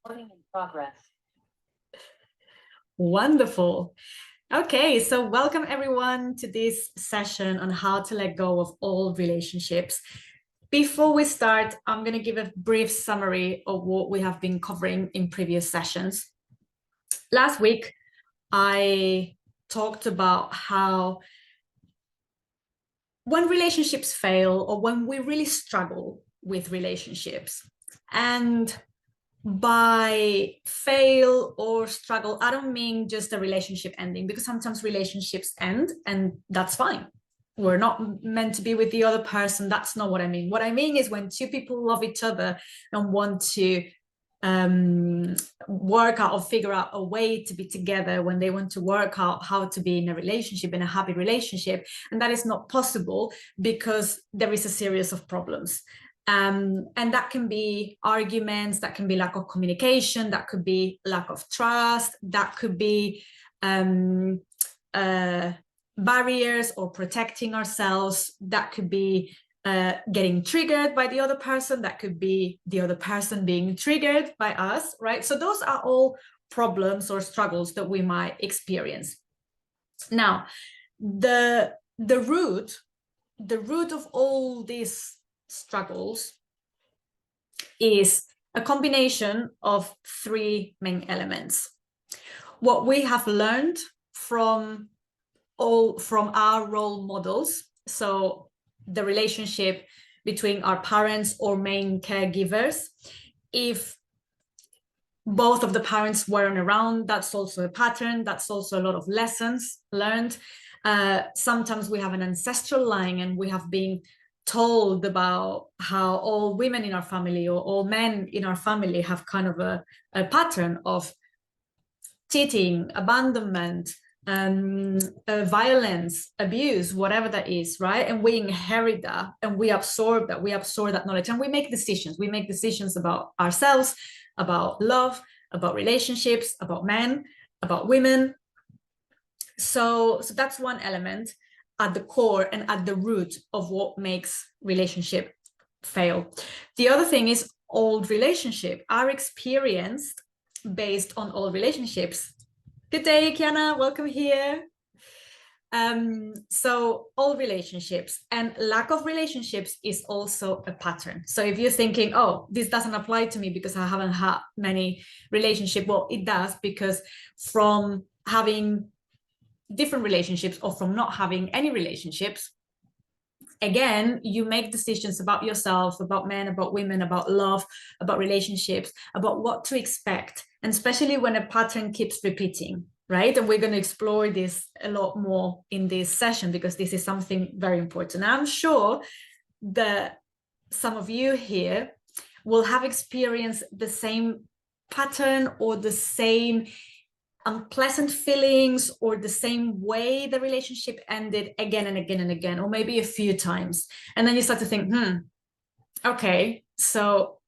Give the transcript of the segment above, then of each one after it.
Recording in progress. Wonderful. Okay, so welcome everyone to this session on how to let go of old relationships. Before we start, I'm going to give a brief summary of what we have been covering in previous sessions. Last week, I talked about how when relationships fail or when we really struggle with relationships, and by fail or struggle, I don't mean just a relationship ending, because sometimes relationships end and that's fine. We're not meant to be with the other person. That's not what I mean. What I mean is when two people love each other and want to work out or figure out a way to be together, when they want to work out how to be in a relationship, in a happy relationship, and that is not possible because there is a series of problems. And that can be arguments, that can be lack of communication, that could be lack of trust, that could be barriers or protecting ourselves, that could be getting triggered by the other person, that could be the other person being triggered by us, right? So those are all problems or struggles that we might experience. Now, the root of all these struggles is a combination of three main elements. What we have learned from our role models, so the relationship between our parents or main caregivers. If both of the parents weren't around, that's also a pattern. That's also a lot of lessons learned. Sometimes we have an ancestral line and we have been told about how all women in our family or all men in our family have kind of a pattern of cheating, abandonment, violence, abuse, whatever that is, right? And we inherit that and we absorb that knowledge, and we make decisions. We make decisions about ourselves, about love, about relationships, about men, about women. So that's one element at the core and at the root of what makes relationship fail. The other thing is old relationship. Our experience based on old relationships. Good day, Kiana. Welcome here. So all relationships and lack of relationships is also a pattern. So if you're thinking, oh, this doesn't apply to me because I haven't had many relationships, well, it does, because from having different relationships or from not having any relationships, again, you make decisions about yourself, about men, about women, about love, about relationships, about what to expect, and especially when a pattern keeps repeating, right? And we're going to explore this a lot more in this session because this is something very important. I'm sure that some of you here will have experienced the same pattern or the same unpleasant feelings or the same way the relationship ended again and again and again, or maybe a few times. And then you start to think, okay, so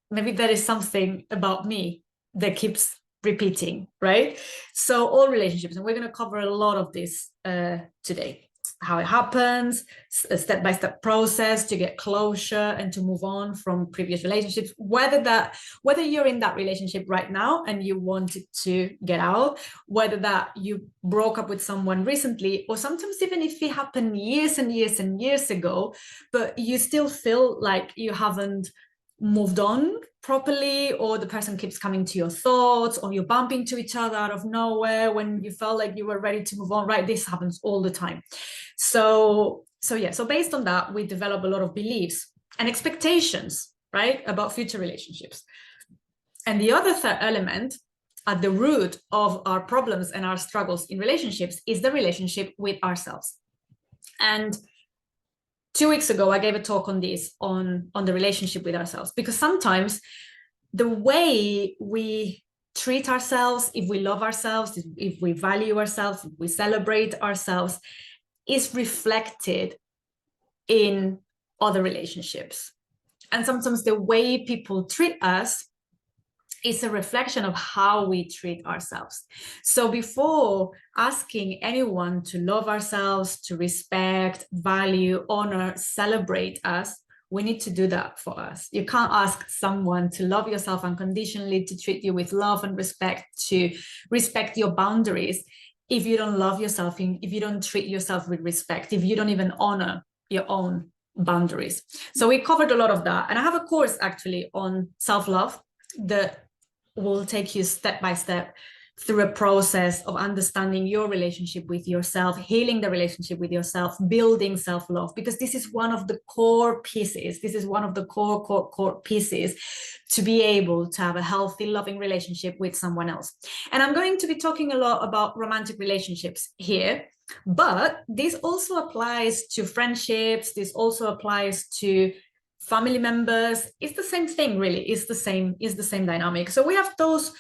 maybe there is something about me that keeps repeating, right? So all relationships, and we're going to cover a lot of this today. How it happens, a step-by-step process to get closure and to move on from previous relationships, whether you're in that relationship right now and you wanted to get out, whether that you broke up with someone recently, or sometimes even if it happened years and years and years ago, but you still feel like you haven't moved on properly, or the person keeps coming to your thoughts, or you're bumping into each other out of nowhere when you felt like you were ready to move on, right? This happens all the time. So based on that, we develop a lot of beliefs and expectations, right, about future relationships. And the other third element at the root of our problems and our struggles in relationships is the relationship with ourselves. And 2 weeks ago, I gave a talk on this, on the relationship with ourselves, because sometimes the way we treat ourselves, if we love ourselves, if we value ourselves, if we celebrate ourselves, is reflected in other relationships. And sometimes the way people treat us is a reflection of how we treat ourselves. So before asking anyone to love ourselves, to respect, value, honor, celebrate us, we need to do that for us. You can't ask someone to love yourself unconditionally, to treat you with love and respect, to respect your boundaries, if you don't love yourself, if you don't treat yourself with respect, if you don't even honor your own boundaries. So we covered a lot of that. And I have a course actually on self-love that will take you step by step through a process of understanding your relationship with yourself, healing the relationship with yourself, building self-love, because this is one of the core pieces. This is one of the core pieces to be able to have a healthy, loving relationship with someone else. And I'm going to be talking a lot about romantic relationships here, but this also applies to friendships. This also applies to family members. It's the same thing, really. It's the same dynamic. So we have those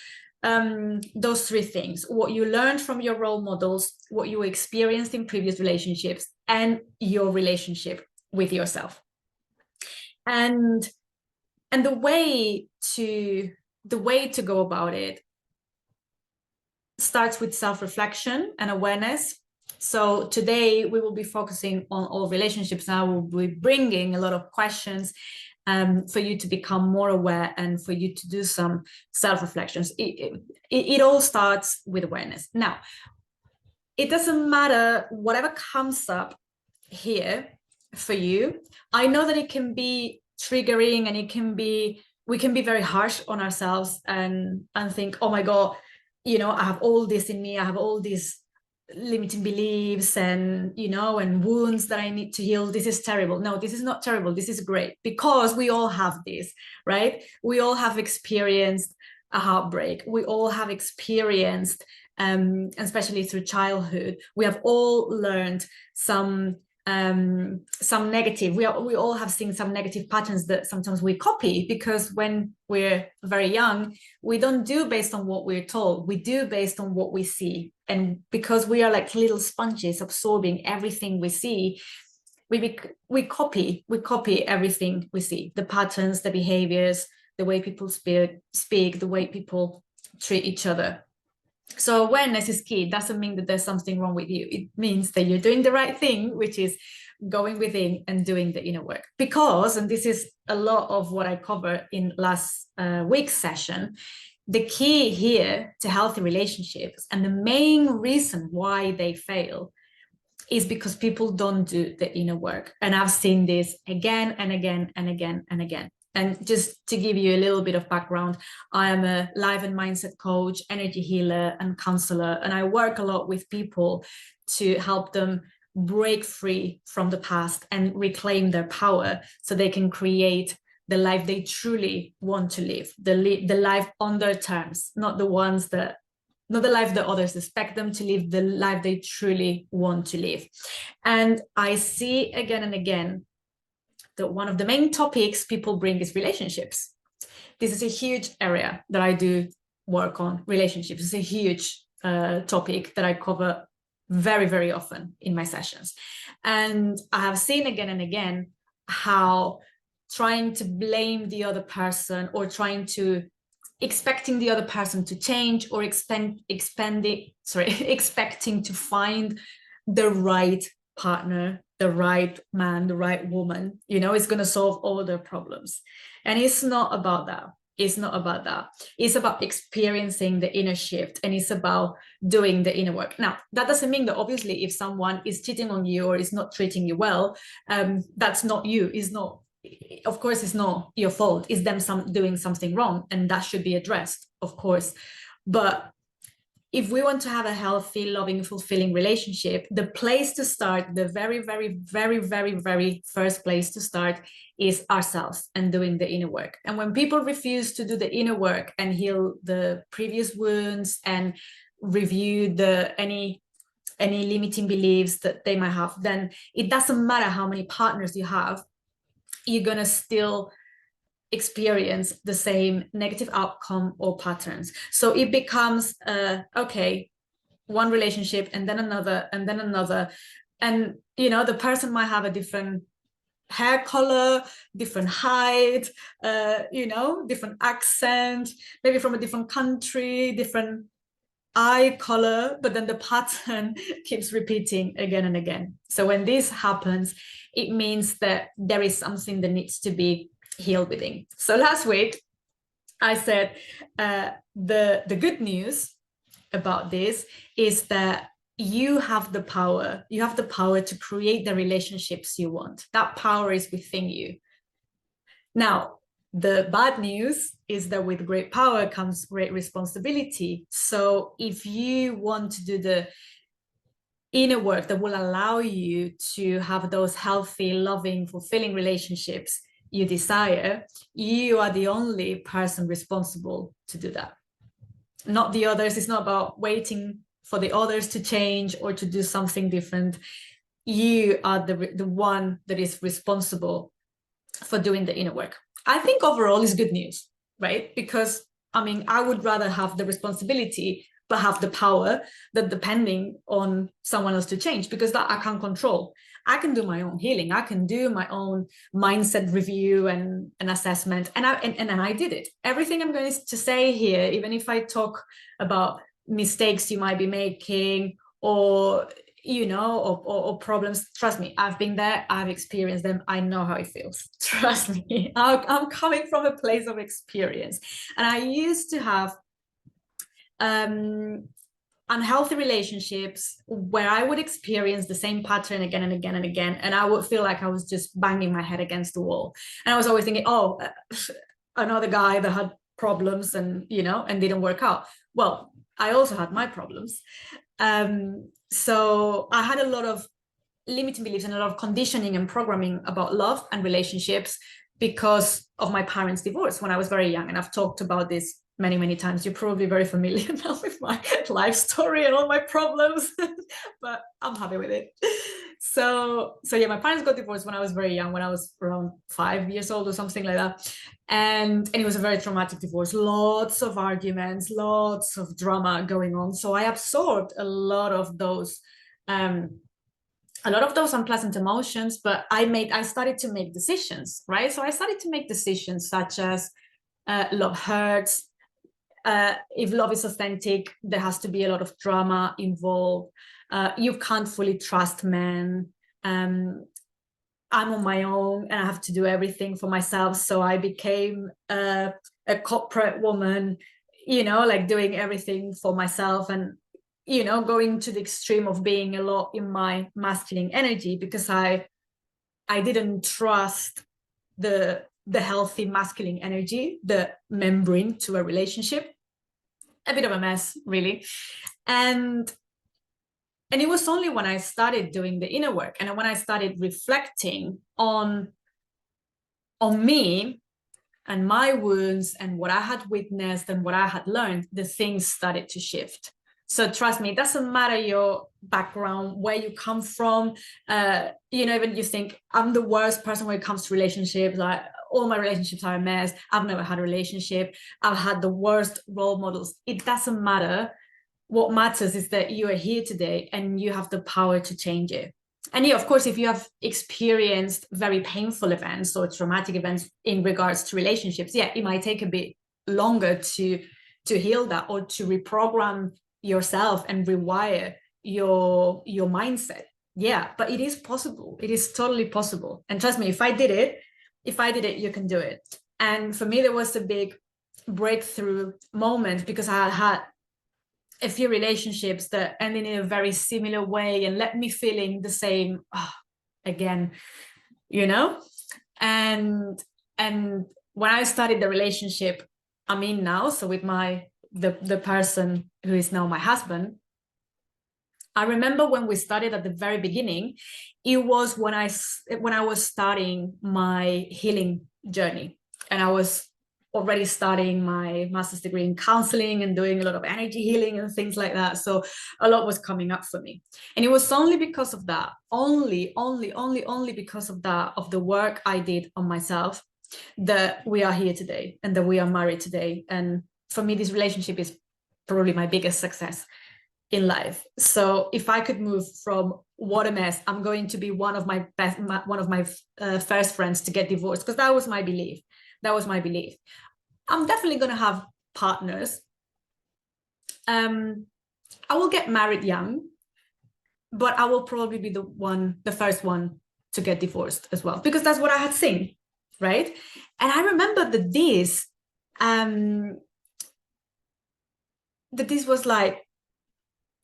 three things: what you learned from your role models, what you experienced in previous relationships, and your relationship with yourself. And the way to go about it starts with self-reflection and awareness. So today we will be focusing on all relationships. Now we'll be bringing a lot of questions for you to become more aware and for you to do some self-reflections. It all starts with awareness. Now, it doesn't matter whatever comes up here for you. I know that it can be triggering, and we can be very harsh on ourselves and think, oh my God, I have all this in me. I have all these limiting beliefs and and wounds that I need to heal. This is terrible. No, this is not terrible. This is great, because we all have this, right? We all have experienced a heartbreak. We all have experienced, especially through childhood, we have all learned some negative. We all have seen some negative patterns that sometimes we copy, because when we're very young, we don't do based on what we're told. We do based on what we see. And because we are like little sponges absorbing everything we see, we copy everything we see, the patterns, the behaviors, the way people speak, the way people treat each other. So awareness is key. It doesn't mean that there's something wrong with you. It means that you're doing the right thing, which is going within and doing the inner work. Because, and this is a lot of what I covered in last week's session, the key here to healthy relationships, and the main reason why they fail, is because people don't do the inner work. And I've seen this again and again and again and again. And just to give you a little bit of background, I am a life and mindset coach, energy healer, and counselor. And I work a lot with people to help them break free from the past and reclaim their power, so they can create the life they truly want to live, the life on their terms, not the life that others expect them to live, the life they truly want to live. And I see again and again that one of the main topics people bring is relationships. This is a huge area that I do work on. Relationships is a huge topic that I cover very, very often in my sessions. And I have seen again and again how trying to blame the other person, or expecting the other person to change, or expecting to find the right partner, the right man, the right woman, is going to solve all their problems. And it's not about that. It's not about that. It's about experiencing the inner shift, and it's about doing the inner work. Now, that doesn't mean that obviously if someone is cheating on you or is not treating you well, that's not you. Of course, it's not your fault. It's them doing something wrong, and that should be addressed, of course. But if we want to have a healthy, loving, fulfilling relationship, the place to start, the very, very, very, very, very first place to start, is ourselves and doing the inner work. And when people refuse to do the inner work and heal the previous wounds and review any limiting beliefs that they might have, then it doesn't matter how many partners you have, you're going to still experience the same negative outcome or patterns. So it becomes one relationship and then another and then another, and the person might have a different hair color, different height, different accent, maybe from a different country, different eye color, but then the pattern keeps repeating again and again. So when this happens, it means that there is something that needs to be healed within. So last week, I said the good news about this is that you have the power. You have the power to create the relationships you want. That power is within you. Now, the bad news is that with great power comes great responsibility. So if you want to do the inner work that will allow you to have those healthy, loving, fulfilling relationships you desire, you are the only person responsible to do that. Not the others. It's not about waiting for the others to change or to do something different. You are the one that is responsible for doing the inner work. I think overall is good news, right? Because I mean, I would rather have the responsibility but have the power than depending on someone else to change, because that I can't control. I can do my own healing. I can do my own mindset review and an assessment. And I did it. Everything I'm going to say here, even if I talk about mistakes you might be making or or problems, trust me, I've been there, I've experienced them, I know how it feels. Trust me, I'm coming from a place of experience. And I used to have unhealthy relationships where I would experience the same pattern again and again and again, and I would feel like I was just banging my head against the wall. And I was always thinking, oh, another guy that had problems and didn't work out. Well, I also had my problems. So I had a lot of limiting beliefs and a lot of conditioning and programming about love and relationships because of my parents' divorce when I was very young. And I've talked about this many, many times. You're probably very familiar now with my life story and all my problems, but I'm happy with it. So yeah, my parents got divorced when I was very young, when I was around 5 years old or something like that. And it was a very traumatic divorce, lots of arguments, lots of drama going on. So I absorbed a lot of those unpleasant emotions, but I started to make decisions, right? So I started to make decisions such as love hurts. If love is authentic, there has to be a lot of drama involved. You can't fully trust men. I'm on my own and I have to do everything for myself. So I became a corporate woman, like doing everything for myself and, going to the extreme of being a lot in my masculine energy because I didn't trust the healthy masculine energy that men bring to a relationship. A bit of a mess, really. And it was only when I started doing the inner work and when I started reflecting on me and my wounds and what I had witnessed and what I had learned, the things started to shift. So trust me, it doesn't matter your background, where you come from. Even you think I'm the worst person when it comes to relationships. Like all my relationships are a mess. I've never had a relationship. I've had the worst role models. It doesn't matter. What matters is that you are here today and you have the power to change it. And yeah, of course, if you have experienced very painful events or traumatic events in regards to relationships, yeah, it might take a bit longer to heal that or to reprogram yourself and rewire your mindset. Yeah, but it is possible. It is totally possible. And trust me, if I did it, you can do it. And for me, there was a big breakthrough moment because I had a few relationships that ended in a very similar way and left me feeling the same again, and when I started the relationship I'm in now, so with the person who is now my husband, I remember when we started at the very beginning, it was when I was starting my healing journey, and I was already studying my master's degree in counseling and doing a lot of energy healing and things like that. So a lot was coming up for me. And it was only because of that, only because of that, of the work I did on myself, that we are here today and that we are married today. And for me, this relationship is probably my biggest success in life. So if I could move from what a mess, I'm going to be one of my first friends to get divorced, because that was my belief. I'm definitely going to have partners. I will get married young, but I will probably be the first one to get divorced as well, because that's what I had seen, right? And I remember that this was like,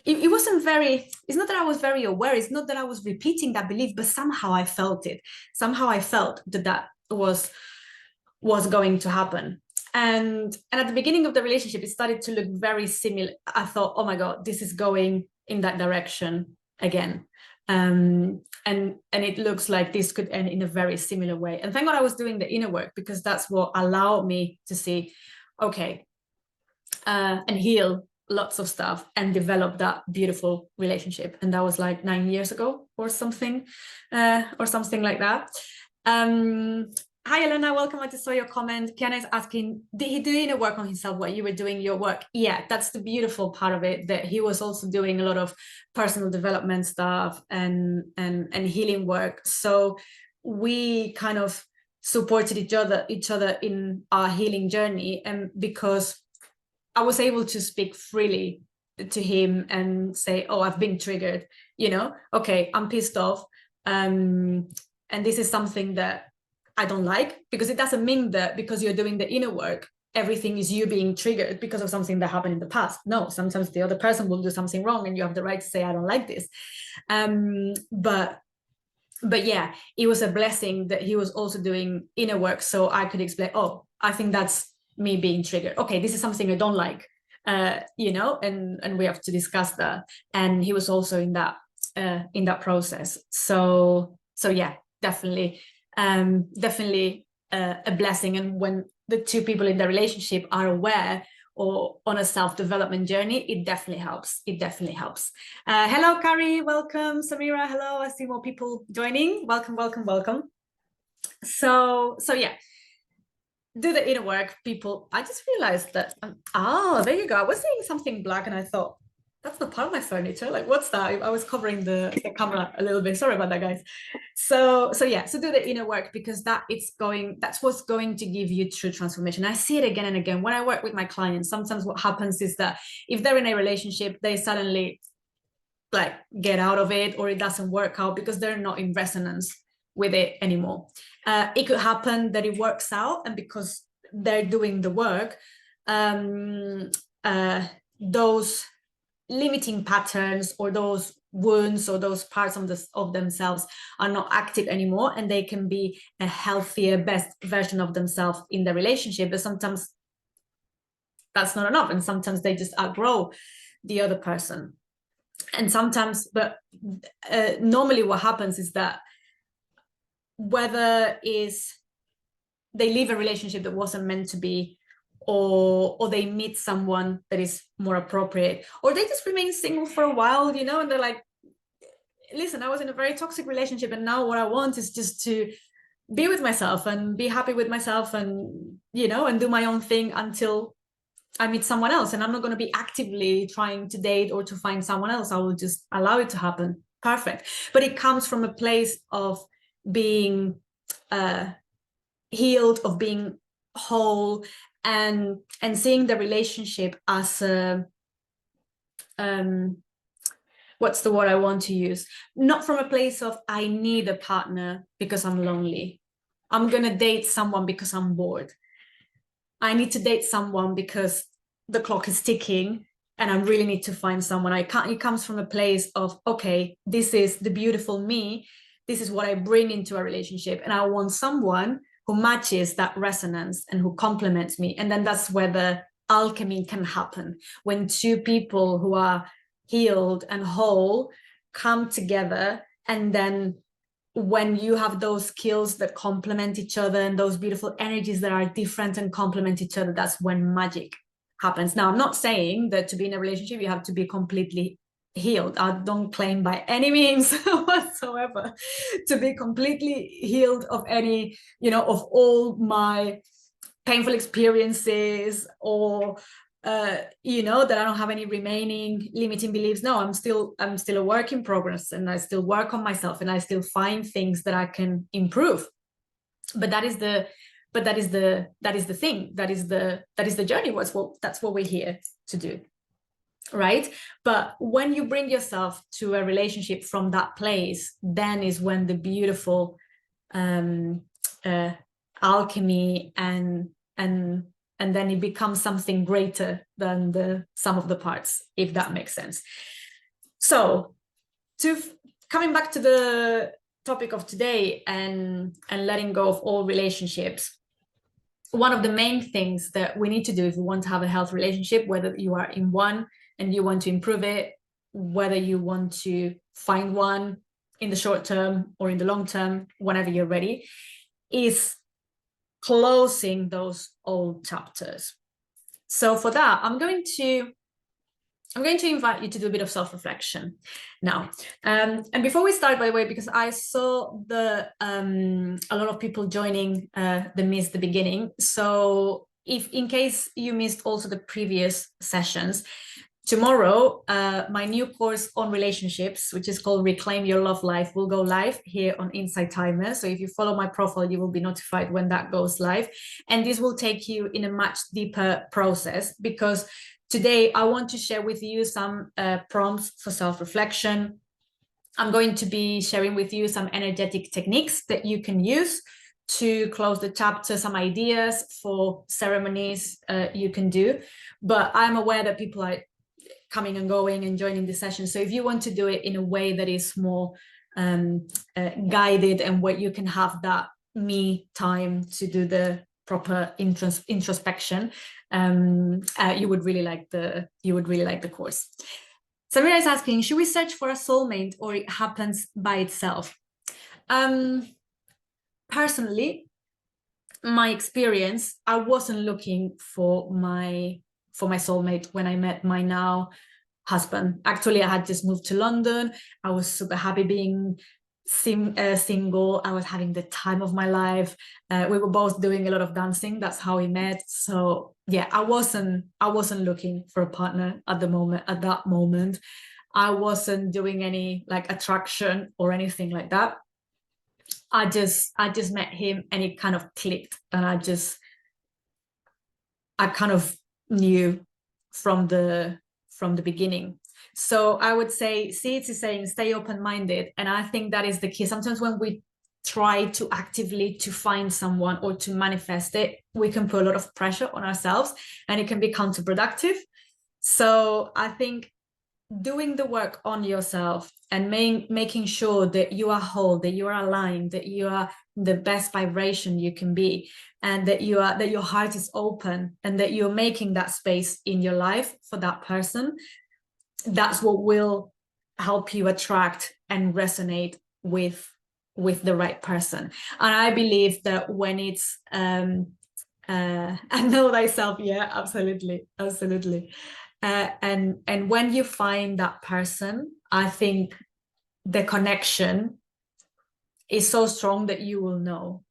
it wasn't very, it's not that I was very aware, it's not that I was repeating that belief, but somehow I felt it. Somehow I felt that was going to happen. And at the beginning of the relationship, it started to look very similar. I thought, oh my God, this is going in that direction again. And it looks like this could end in a very similar way. And thank God I was doing the inner work, because that's what allowed me to see, okay, and heal lots of stuff and develop that beautiful relationship. And that was like 9 years ago or something like that. Hi, Elena, welcome. I just saw your comment. Kiana is asking, did he do inner work on himself while you were doing your work? Yeah, that's the beautiful part of it, that he was also doing a lot of personal development stuff and healing work. So we kind of supported each other in our healing journey. And because I was able to speak freely to him and say, oh, I've been triggered, okay, I'm pissed off. And this is something that I don't like, because it doesn't mean that because you're doing the inner work, everything is you being triggered because of something that happened in the past. No, sometimes the other person will do something wrong and you have the right to say, I don't like this. But yeah, it was a blessing that he was also doing inner work, so I could explain, oh, I think that's me being triggered. Okay, this is something I don't like, and we have to discuss that. And he was also in that process. So yeah, definitely a blessing. And when the two people in the relationship are aware or on a self-development journey, it definitely helps. Hello, Carrie, welcome. Samira, hello. I see more people joining. Welcome. So yeah, do the inner work, people. I just realized that, there you go. I was seeing something black and I thought, that's not part of my furniture. Like, what's that? I was covering the camera a little bit. Sorry about that, guys. So yeah, so do the inner work, because that's what's going to give you true transformation. I see it again and again when I work with my clients. Sometimes what happens is that if they're in a relationship, they suddenly like get out of it, or it doesn't work out because they're not in resonance with it anymore. It could happen that it works out, and because they're doing the work, those limiting patterns or those wounds or those parts of themselves are not active anymore, and they can be a healthier, best version of themselves in the relationship. But sometimes that's not enough, and sometimes they just outgrow the other person. And sometimes, but normally what happens is that whether is they leave a relationship that wasn't meant to be, or they meet someone that is more appropriate, or they just remain single for a while, and they're like, listen, I was in a very toxic relationship, and now what I want is just to be with myself and be happy with myself, and and do my own thing until I meet someone else. And I'm not going to be actively trying to date or to find someone else. I will just allow it to happen. Perfect. But it comes from a place of being healed, of being whole, and seeing the relationship as a what's the word I want to use? Not from a place of I need a partner because I'm lonely. I'm going to date someone because I'm bored. I need to date someone because the clock is ticking and I really need to find someone. It comes from a place of, okay, this is the beautiful me. This is what I bring into a relationship. And I want someone who matches that resonance and who complements me. And then that's where the alchemy can happen. When two people who are healed and whole come together, and then when you have those skills that complement each other and those beautiful energies that are different and complement each other, that's when magic happens. Now, I'm not saying that to be in a relationship you have to be completely healed. I don't claim by any means whatsoever to be completely healed of any, of all my painful experiences, or that I don't have any remaining limiting beliefs. No, I'm still a work in progress, and I still work on myself, and I still find things that I can improve. But that is the thing. That is the journey. That's what we're here to do. right? But when you bring yourself to a relationship from that place, then is when the beautiful um, alchemy and then it becomes something greater than the sum of the parts, if that makes sense. So coming back to the topic of today and letting go of all relationships, one of the main things that we need to do if we want to have a healthy relationship, whether you are in one and you want to improve it, whether you want to find one in the short term or in the long term, whenever you're ready, is closing those old chapters. So for that, I'm going to invite you to do a bit of self-reflection now. And before we start, by the way, because I saw a lot of people joining the beginning. So if in case you missed also the previous sessions, tomorrow, my new course on relationships, which is called Reclaim Your Love Life, will go live here on Insight Timer. So if you follow my profile, you will be notified when that goes live. And this will take you in a much deeper process, because today I want to share with you some prompts for self-reflection. I'm going to be sharing with you some energetic techniques that you can use to close the chapter, some ideas for ceremonies you can do. But I'm aware that people are coming and going and joining the session. So if you want to do it in a way that is more guided and where you can have that me time to do the proper introspection, you would really like the course. Samira is asking, should we search for a soulmate or it happens by itself? Personally, my experience, I wasn't looking for my soulmate when I met my now husband. Actually, I had just moved to London. I was super happy being single. I was having the time of my life. We were both doing a lot of dancing. That's how we met. So yeah, I wasn't looking for a partner at that moment. I wasn't doing any like attraction or anything like that. I just met him and it kind of clicked, and I kind of knew from the beginning. So I would say, Seeds is saying stay open-minded, and I think that is the key. Sometimes when we try to actively to find someone or to manifest it, we can put a lot of pressure on ourselves and it can be counterproductive. So I think doing the work on yourself and making sure that you are whole, that you are aligned, that you are the best vibration you can be, and that your heart is open, and that you're making that space in your life for that person, that's what will help you attract and resonate with the right person. And I believe that when it's and know thyself, yeah, absolutely. And when you find that person, I think the connection is so strong that you will know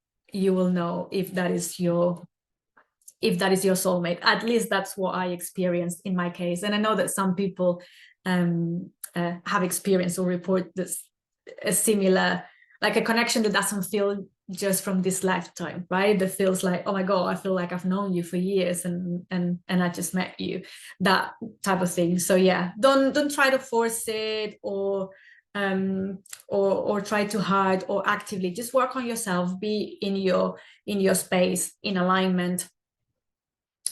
if that is your soulmate. At least that's what I experienced in my case. And I know that some people have experienced or report this a similar, like a connection that doesn't feel just from this lifetime, right? That feels like, oh my God, I feel like I've known you for years and I just met you, that type of thing. So yeah, don't try to force it or try too hard or actively. Just work on yourself, be in your space, in alignment,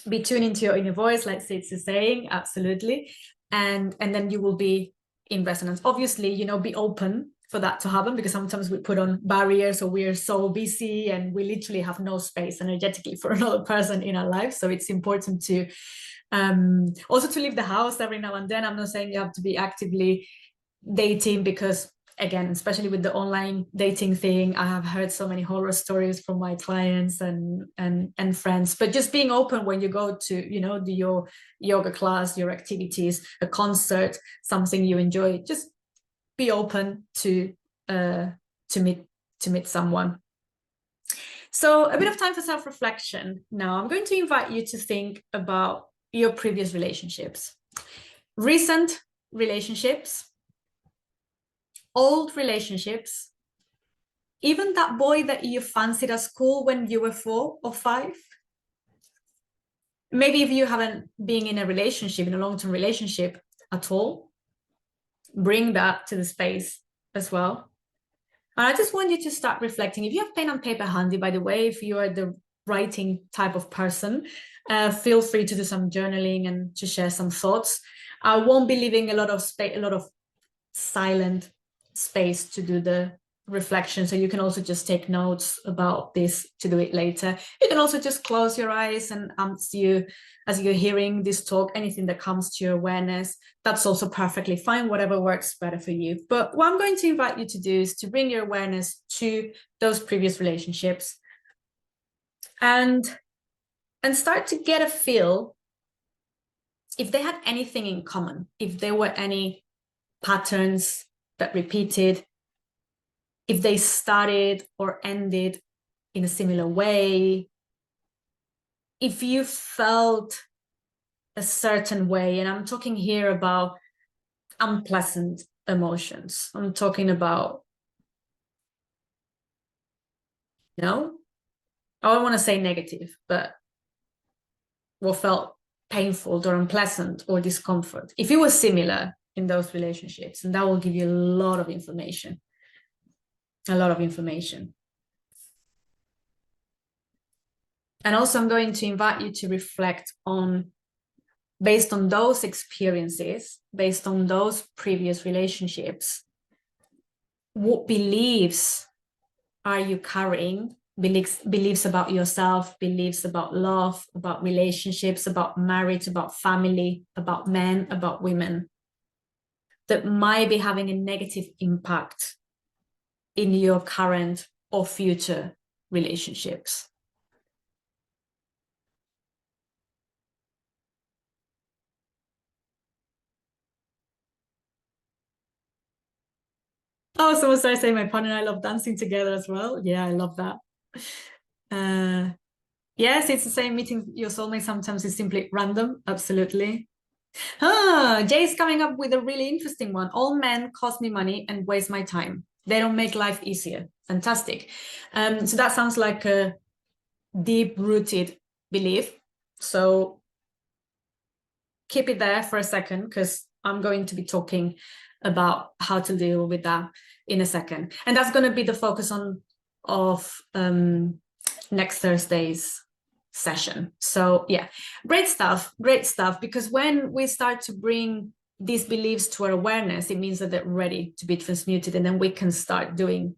be tuned into your inner voice, like Sid is saying, absolutely. And then you will be in resonance. Obviously, be open for that to happen, because sometimes we put on barriers or we're so busy and we literally have no space energetically for another person in our life. So it's important to also to leave the house every now and then. I'm not saying you have to be actively dating, because again, especially with the online dating thing, I have heard so many horror stories from my clients and friends. But just being open when you go to, do your yoga class, your activities, a concert, something you enjoy, just be open to meet someone. So a bit of time for self-reflection. Now I'm going to invite you to think about your previous relationships, recent relationships, old relationships, even that boy that you fancied at school when you were 4 or 5. Maybe if you haven't been in a relationship, in a long-term relationship, at all. Bring that to the space as well. And I just want you to start reflecting. If you have pen and paper handy, by the way, if you are the writing type of person, feel free to do some journaling and to share some thoughts. I won't be leaving a lot of silent space to do the reflection, so you can also just take notes about this to do it later. You can also just close your eyes, and as you're hearing this talk, anything that comes to your awareness, that's also perfectly fine, whatever works better for you. But what I'm going to invite you to do is to bring your awareness to those previous relationships and start to get a feel if they had anything in common, if there were any patterns that repeated, if they started or ended in a similar way, if you felt a certain way. And I'm talking here about unpleasant emotions. I'm talking about, I don't want to say negative, but what felt painful or unpleasant or discomfort. If it was similar in those relationships, and that will give you a lot of information. And also I'm going to invite you to reflect on, based on those experiences, based on those previous relationships, what beliefs are you carrying? Beliefs about yourself, beliefs about love, about relationships, about marriage, about family, about men, about women, that might be having a negative impact in your current or future relationships. Oh, someone started saying my partner and I love dancing together as well. Yeah, I love that. Yes, it's the same. Meeting your soulmate sometimes is simply random. Absolutely. Jay's coming up with a really interesting one. All men cost me money and waste my time. They don't make life easier. Fantastic. So that sounds like a deep-rooted belief. So keep it there for a second, because I'm going to be talking about how to deal with that in a second. And that's going to be the focus of next Thursday's session. So yeah, great stuff, because when we start to bring these beliefs to our awareness, it means that they're ready to be transmuted, and then we can start doing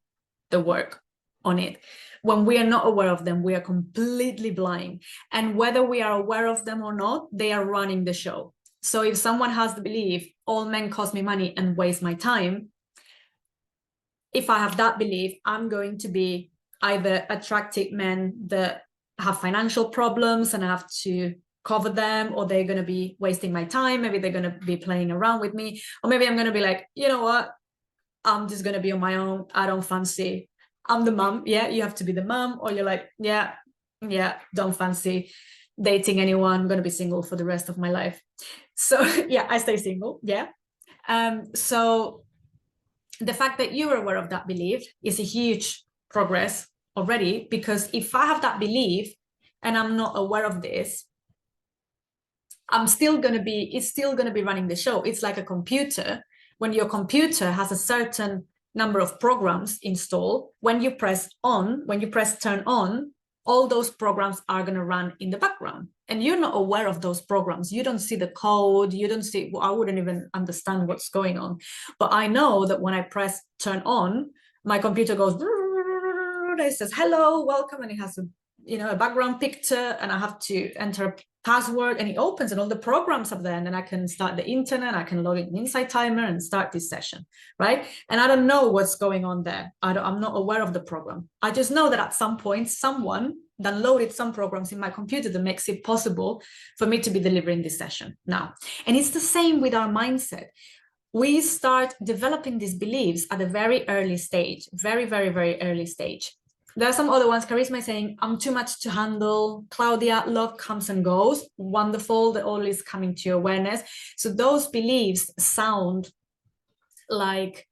the work on it. When we are not aware of them, we are completely blind. And whether we are aware of them or not, they are running the show. So if someone has the belief, all men cost me money and waste my time, if I have that belief, I'm going to be either attracting men that have financial problems and I have to cover them, or they're going to be wasting my time. Maybe they're going to be playing around with me, or maybe I'm going to be like, you know what? I'm just going to be on my own. I don't fancy. I'm the mom. Yeah, you have to be the mom. Or you're like, yeah, don't fancy dating anyone. I'm going to be single for the rest of my life. So yeah, I stay single. Yeah. So the fact that you're aware of that belief is a huge progress already, because if I have that belief and I'm not aware of this, it's still going to be running the show. It's like a computer. When your computer has a certain number of programs installed, when you press turn on, all those programs are going to run in the background. And you're not aware of those programs. You don't see the code. You don't see, I wouldn't even understand what's going on. But I know that when I press turn on, my computer goes, it says, hello, welcome. And it has a background picture, and I have to enter a password, and it opens, and all the programs are there, and then I can start the internet, I can log in Insight Timer and start this session, right? And I don't know what's going on there. I'm not aware of the program. I just know that at some point, someone downloaded some programs in my computer that makes it possible for me to be delivering this session now. And it's the same with our mindset. We start developing these beliefs at a very early stage, very, very, very early stage. There are some other ones. Charisma is saying, I'm too much to handle. Claudia, love comes and goes. Wonderful. They're always coming to your awareness. So those beliefs sound like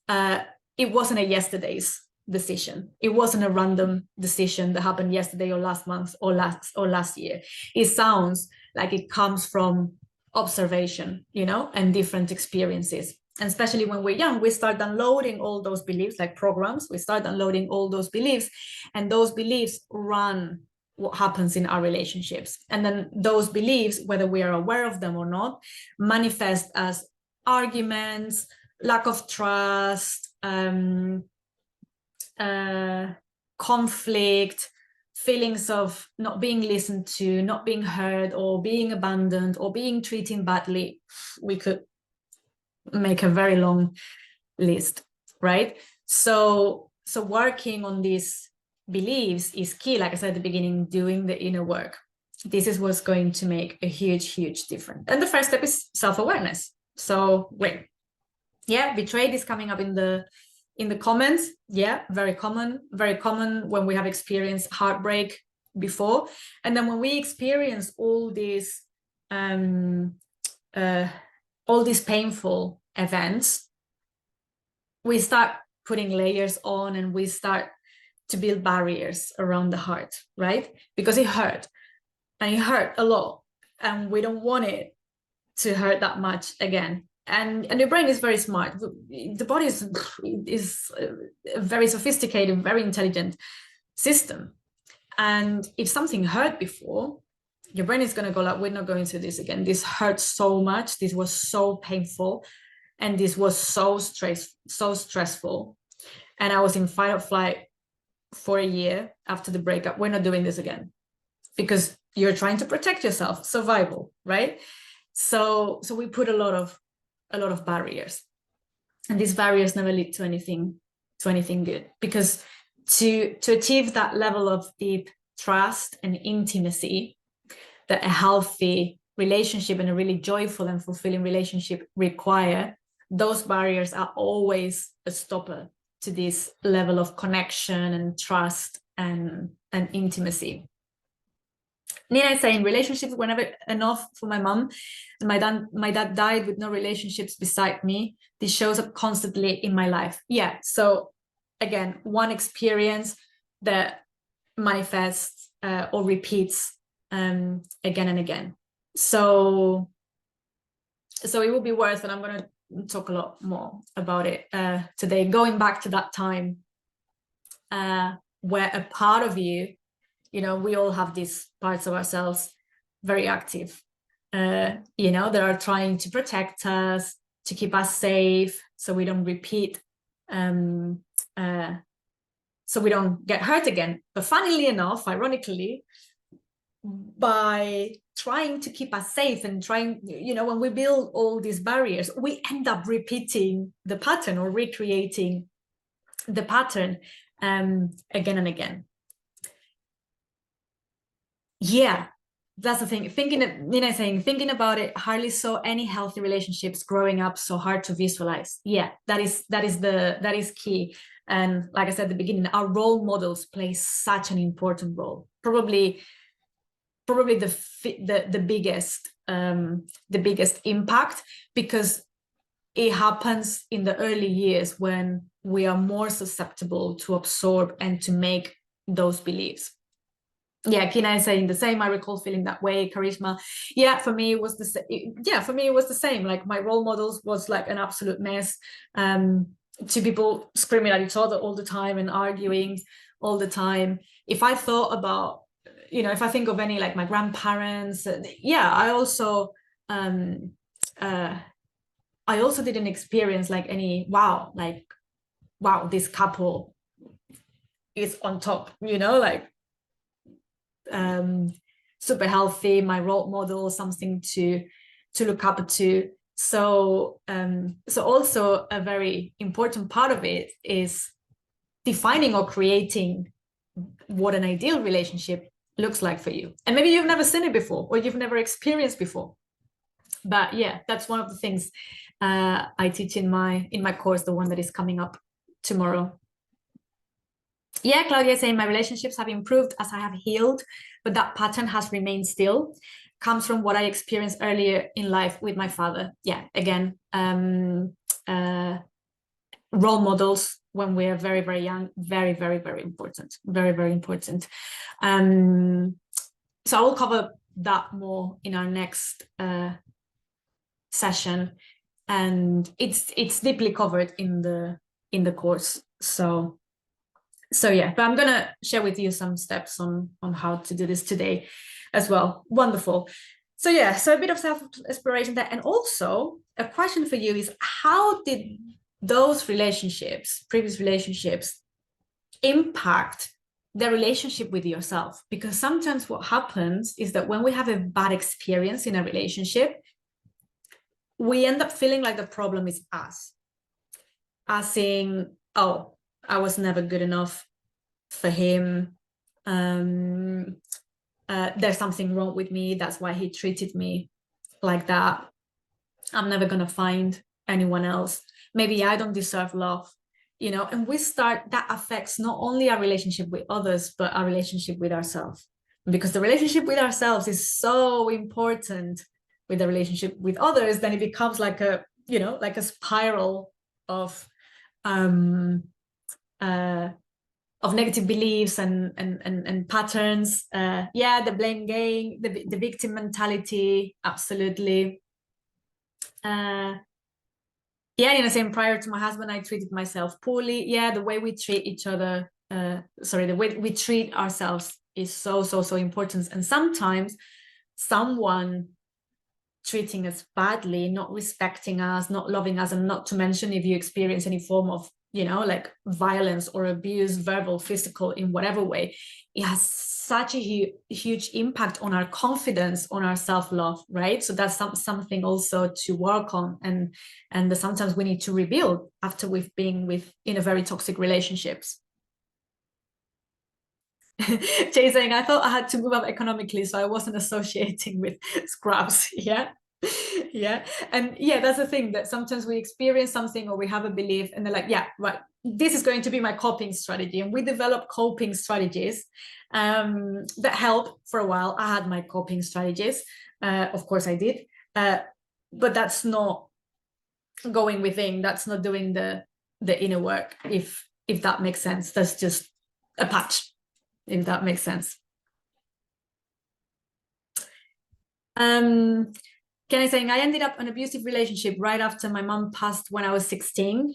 it wasn't a yesterday's decision. It wasn't a random decision that happened yesterday or last month or last year. It sounds like it comes from observation, and different experiences. And especially when we're young, we start downloading all those beliefs, like programs. We start downloading all those beliefs, and those beliefs run what happens in our relationships. And then those beliefs, whether we are aware of them or not, manifest as arguments, lack of trust, conflict, feelings of not being listened to, not being heard, or being abandoned, or being treated badly. We could make a very long list, right? So working on these beliefs is key. Like I said at the beginning, doing the inner work. This is what's going to make a huge, huge difference. And the first step is self-awareness. So wait, yeah, betrayed is coming up in the comments. Yeah, very common when we have experienced heartbreak before. And then when we experience all these painful events, we start putting layers on, and we start to build barriers around the heart, right? Because it hurt, and it hurt a lot, and we don't want it to hurt that much again. And your brain is very smart. The body is a very sophisticated, very intelligent system. And if something hurt before, your brain is going to go like, we're not going through this again. This hurt so much. This was so painful. And this was so stressful. And I was in fight or flight for a year after the breakup. We're not doing this again, because you're trying to protect yourself, survival, right? So we put a lot of barriers, and these barriers never lead to anything good, because to achieve that level of deep trust and intimacy that a healthy relationship and a really joyful and fulfilling relationship require, those barriers are always a stopper to this level of connection and trust and intimacy. Nina is saying relationships were never enough for my mom, and my dad died with no relationships beside me. This shows up constantly in my life. Yeah, so again, one experience that manifests or repeats again and again. So it would be worth, and I'm going to talk a lot more about it today, going back to that time where a part of you, we all have these parts of ourselves very active, that are trying to protect us, to keep us safe, so we don't repeat, so we don't get hurt again. But funnily enough, ironically, by trying to keep us safe and trying, when we build all these barriers, we end up repeating the pattern or recreating the pattern again and again. Yeah, that's the thing. Thinking about it, hardly saw any healthy relationships growing up so hard to visualize. Yeah, that is key. And like I said at the beginning, our role models play such an important role. Probably the biggest impact, because it happens in the early years when we are more susceptible to absorb and to make those beliefs. Yeah, Kina is saying the same. I recall feeling that way. Karishma, yeah, for me it was the same. Yeah, for me it was the same. Like my role models was like an absolute mess. Two people screaming at each other all the time and arguing all the time. If I thought about, if I think of any, like my grandparents, I also didn't experience like any wow, this couple is on top, super healthy, my role model, something to look up to. So also a very important part of it is defining or creating what an ideal relationship looks like for you. And maybe you've never seen it before, or you've never experienced before. But yeah, that's one of the things I teach in my course, the one that is coming up tomorrow. Yeah, Claudia is saying my relationships have improved as I have healed, but that pattern has remained still. Comes from what I experienced earlier in life with my father. Yeah, again, role models when we are very, very young, very, very, very important. Very, very important. So I will cover that more in our next session, and it's deeply covered in the course. So yeah, but I'm gonna share with you some steps on how to do this today as well. Wonderful. So yeah, so a bit of self-exploration there. And also a question for you is, how did those relationships, previous relationships, impact the relationship with yourself? Because sometimes what happens is that when we have a bad experience in a relationship, we end up feeling like the problem is us. As saying, oh, I was never good enough for him. There's something wrong with me. That's why he treated me like that. I'm never going to find anyone else. Maybe I don't deserve love, you know, and that affects not only our relationship with others, but our relationship with ourselves. Because the relationship with ourselves is so important with the relationship with others, then it becomes like a, you know, like a spiral of negative beliefs and patterns. The blame game, the victim mentality, absolutely. In the same, prior to my husband, I treated myself poorly. The way we treat each other, the way we treat ourselves is so important. And sometimes someone treating us badly, not respecting us, not loving us, and not to mention if you experience any form of, you know, like violence or abuse, verbal, physical, in whatever way, it has such a huge impact on our confidence, on our self-love, right? So that's something also to work on, and sometimes we need to rebuild after we've been in a very toxic relationships. Jay saying, I thought I had to move up economically, so I wasn't associating with scrubs. Yeah. And that's the thing, that sometimes we experience something or we have a belief and they're like, yeah, right, this is going to be my coping strategy. And we develop coping strategies that help for a while. I had my coping strategies, of course I did, but that's not going within, that's not doing the inner work, if that makes sense. That's just a patch, if that makes sense. Kenny saying, I ended up in an abusive relationship right after my mom passed when I was 16.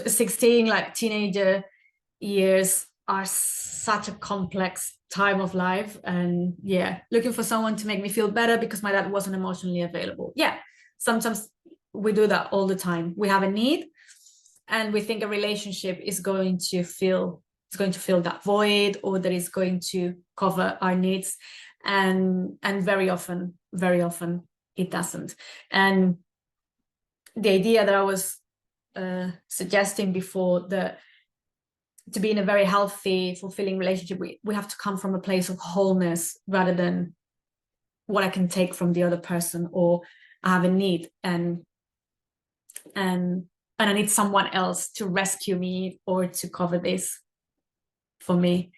16, like teenager years are such a complex time of life. And looking for someone to make me feel better because my dad wasn't emotionally available. Sometimes we do that all the time. We have a need and we think a relationship is going to fill that void, or that is going to cover our needs. And very often it doesn't. And the idea that I was suggesting before, that to be in a very healthy, fulfilling relationship, we have to come from a place of wholeness rather than what I can take from the other person, or I have a need and I need someone else to rescue me or to cover this for me.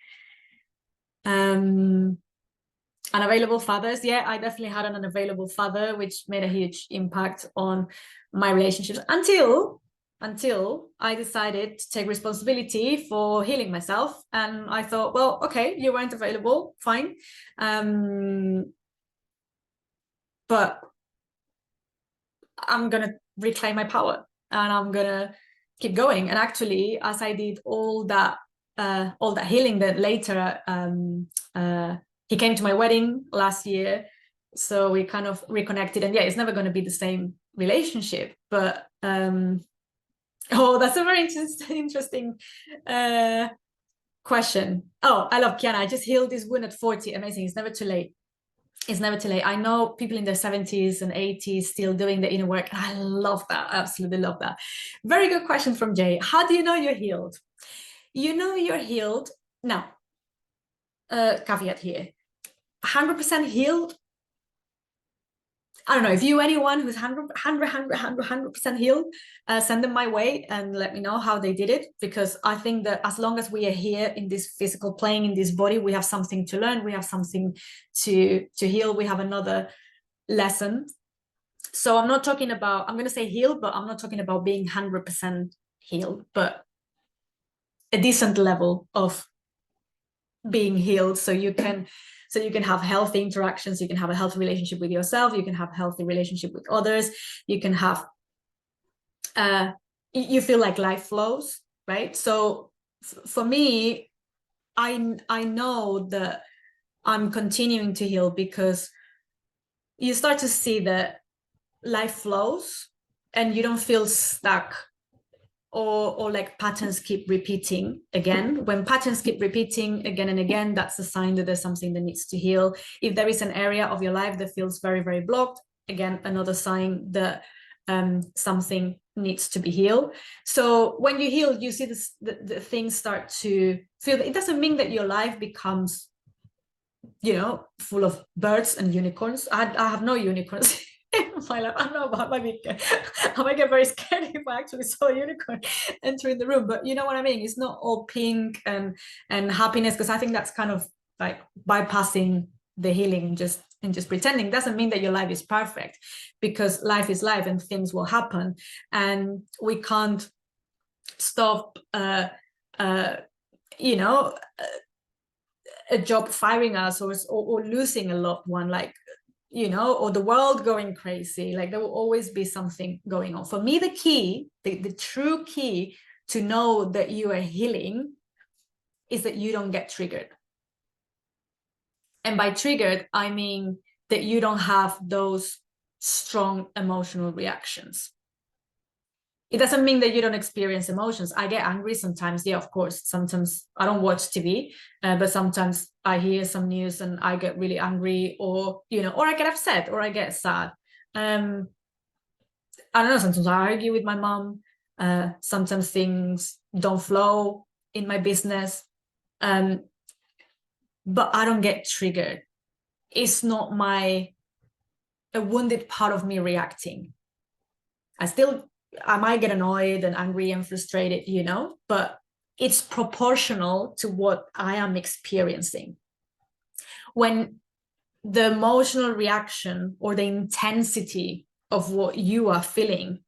Unavailable fathers. I definitely had an unavailable father, which made a huge impact on my relationships until I decided to take responsibility for healing myself. And I thought, well, okay, you weren't available, fine. But I'm going to reclaim my power and I'm going to keep going. And actually, as I did all that healing, that later, he came to my wedding last year, so we kind of reconnected. And it's never going to be the same relationship, but that's a very interesting question. I love Kiana. I just healed this wound at 40. Amazing. It's never too late. I know people in their 70s and 80s still doing the inner work. I love that. I absolutely love that. Very good question from Jay. How do you know you're healed? You know you're healed. Now, caveat here. 100% healed. I don't know, if anyone who's 100% healed, send them my way and let me know how they did it, because I think that as long as we are here in this physical plane, in this body, we have something to learn, we have something to heal, we have another lesson. So I'm not talking about, I'm going to say healed, but I'm not talking about being 100% healed, but a decent level of being healed, so you can So you can have healthy interactions, you can have a healthy relationship with yourself, you can have a healthy relationship with others, you can have you feel like life flows, right? So for me, I know that I'm continuing to heal because you start to see that life flows and you don't feel stuck, or like patterns keep repeating again. When patterns keep repeating again and again, that's a sign that there's something that needs to heal. If there is an area of your life that feels very, very blocked, again, another sign that something needs to be healed. So when you heal, you see this, the things start to feel. It doesn't mean that your life becomes, you know, full of birds and unicorns. I have no unicorns in my life. I don't know, I might get very scared if I actually saw a unicorn entering the room. But you know what I mean? It's not all pink and happiness, because I think that's kind of like bypassing the healing and just pretending. Doesn't mean that your life is perfect, because life is life and things will happen, and we can't stop you know, a job firing us, or losing a loved one, like, you know, or the world going crazy. Like there will always be something going on. For me, the key, the true key to know that you are healing is that you don't get triggered. And by triggered, I mean that you don't have those strong emotional reactions. It doesn't mean that you don't experience emotions. I get angry sometimes. Yeah, of course. Sometimes I don't watch TV, but sometimes I hear some news and I get really angry, or, you know, or I get upset, or I get sad. I don't know. Sometimes I argue with my mom. Sometimes things don't flow in my business. But I don't get triggered. It's not a wounded part of me reacting. I might get annoyed and angry and frustrated, you know, but it's proportional to what I am experiencing. When the emotional reaction or the intensity of what you are feeling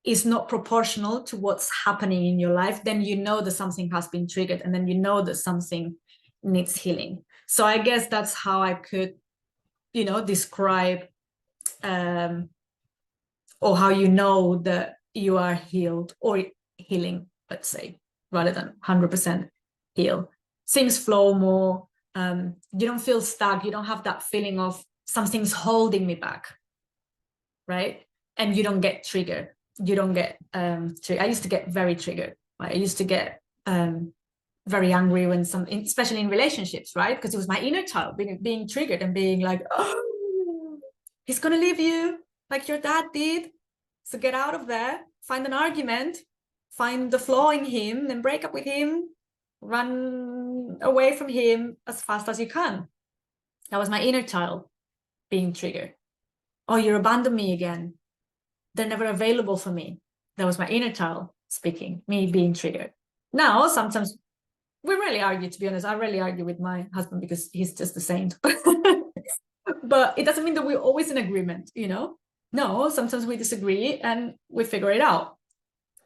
is not proportional to what's happening in your life, then you know that something has been triggered, and then you know that something needs healing. So I guess that's how I could, you know, describe or how you know that you are healed or healing, let's say, rather than 100% heal. Things flow more. You don't feel stuck. You don't have that feeling of something's holding me back, right? And you don't get triggered. You don't get I used to get very triggered. Right? I used to get very angry when especially in relationships, right? Because it was my inner child being triggered and being like, oh, he's gonna leave you like your dad did. So get out of there, find an argument, find the flaw in him, then break up with him, run away from him as fast as you can. That was my inner child being triggered. Oh, you abandoned me again. They're never available for me. That was my inner child speaking, me being triggered. Now, sometimes we rarely argue, to be honest. I rarely argue with my husband because he's just a saint. But it doesn't mean that we're always in agreement, you know? No, sometimes we disagree and we figure it out.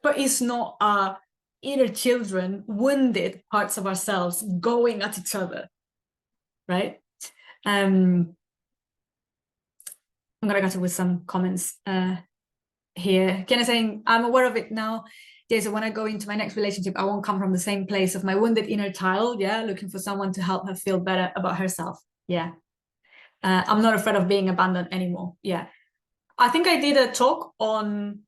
But it's not our inner children, wounded parts of ourselves going at each other, right? I'm gonna go with some comments here. Ken is saying, I'm aware of it now. Yeah, so when I go into my next relationship, I won't come from the same place of my wounded inner child, yeah, looking for someone to help her feel better about herself. Yeah. I'm not afraid of being abandoned anymore. Yeah. I think I did a talk on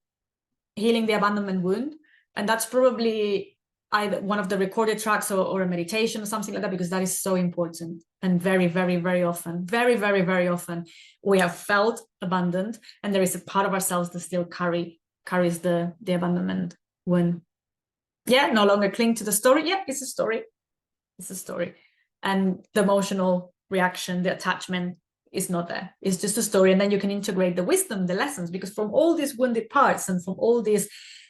healing the abandonment wound, and that's probably either one of the recorded tracks or a meditation or something like that, because that is so important. And very, very, very often, very, very, very often, we have felt abandoned, and there is a part of ourselves that still carries the abandonment wound. Yeah, no longer cling to the story. Yeah, it's a story. It's a story. And the emotional reaction, the attachment is not there. It's just a story. And then you can integrate the wisdom, the lessons, because from all these wounded parts and from all these,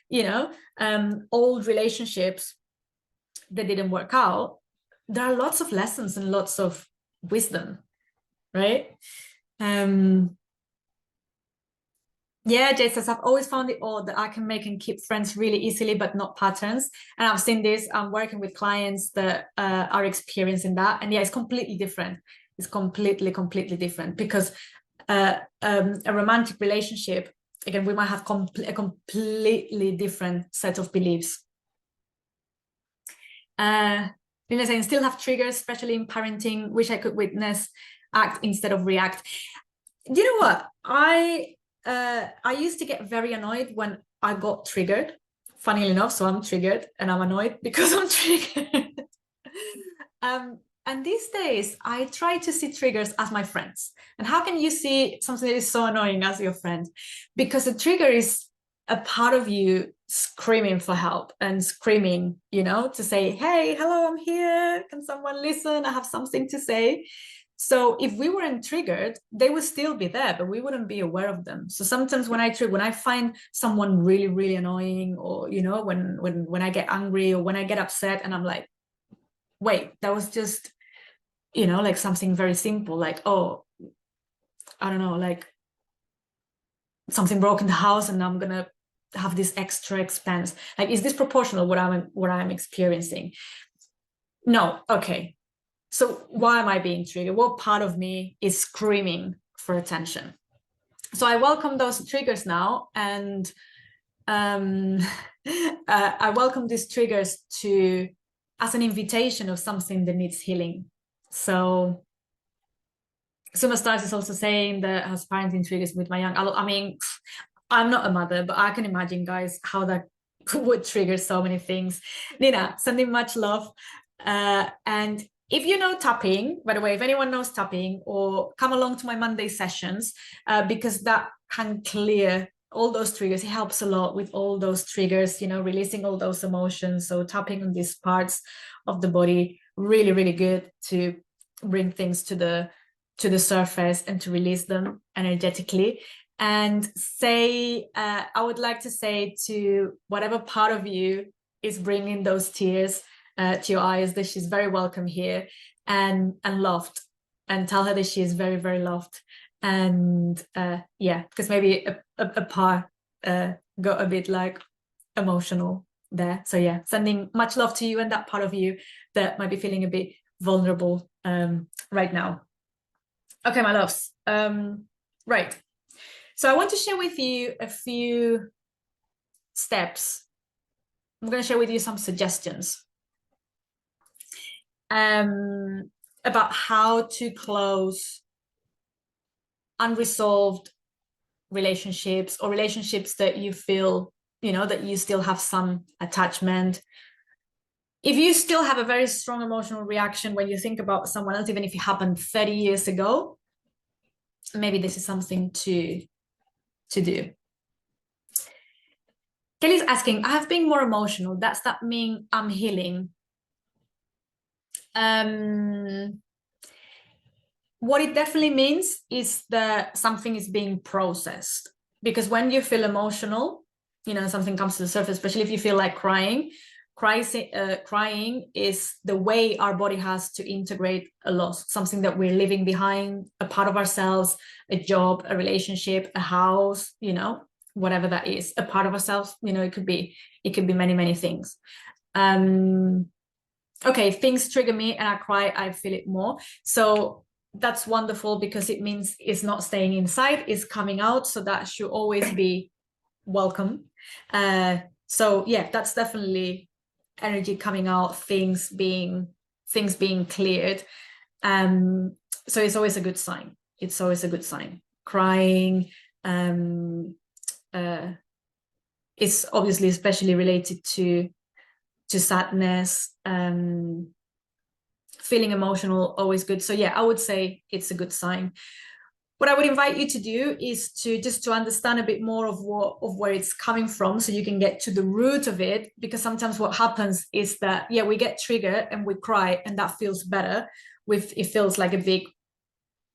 you know, old relationships that didn't work out, there are lots of lessons and lots of wisdom, right? Yeah, Jay says, I've always found it odd that I can make and keep friends really easily, but not patterns. And I've seen this, I'm working with clients that are experiencing that. And yeah, it's completely different. is completely different, because a romantic relationship, again, we might have a completely different set of beliefs. Lina saying, still have triggers, especially in parenting. Wish I could witness, act instead of react. You know what? I used to get very annoyed when I got triggered. Funnily enough, so I'm triggered and I'm annoyed because I'm triggered. And these days, I try to see triggers as my friends. And how can you see something that is so annoying as your friend? Because the trigger is a part of you screaming for help and screaming, you know, to say, hey, hello, I'm here. Can someone listen? I have something to say. So if we weren't triggered, they would still be there, but we wouldn't be aware of them. So sometimes when I find someone really annoying, or, you know, when I get angry or when I get upset, and I'm like, wait, that was just, you know, like something very simple, like, oh, I don't know, like something broke in the house and I'm gonna have this extra expense. Like, is this proportional what I'm experiencing? No. Okay. So why am I being triggered? What part of me is screaming for attention? So I welcome those triggers now, and I welcome these triggers as an invitation of something that needs healing. So Suma Stars is also saying that has parenting triggers with my young. I mean, I'm not a mother, but I can imagine, guys, how that would trigger so many things. Nina, sending much love. And if you know tapping, by the way, if anyone knows tapping, or come along to my Monday sessions, because that can clear all those triggers. It helps a lot with all those triggers, you know, releasing all those emotions. So tapping on these parts of the body, really good to bring things to the surface and to release them energetically. And say, I would like to say to whatever part of you is bringing those tears to your eyes, that she's very welcome here and loved, and tell her that she is very loved. And yeah, because maybe a part got a bit like emotional there. So yeah, sending much love to you and that part of you that might be feeling a bit vulnerable right now. Okay, my loves. Right. So I want to share with you a few steps. I'm going to share with you some suggestions about how to close unresolved relationships, or relationships that you feel, you know, that you still have some attachment. If you still have a very strong emotional reaction when you think about someone else, even if it happened 30 years ago, maybe this is something to do. Kelly's asking, I have been more emotional. Does that mean I'm healing? What it definitely means is that something is being processed. Because when you feel emotional, you know, something comes to the surface, especially if you feel like crying. Crying is the way our body has to integrate a loss, something that we're leaving behind, a part of ourselves, a job, a relationship, a house, you know, whatever that is, a part of ourselves, you know, it could be many things. Okay, if things trigger me and I cry, I feel it more. So that's wonderful, because it means it's not staying inside, it's coming out. So that should always be welcome. So yeah, that's definitely energy coming out, things being cleared. So it's always a good sign. It's always a good sign. Crying is obviously especially related to sadness. Feeling emotional, always good. So yeah, I would say it's a good sign. What I would invite you to do is to understand a bit more of where it's coming from, so you can get to the root of it. Because sometimes what happens is that, yeah, we get triggered and we cry, and that feels better. It feels like a big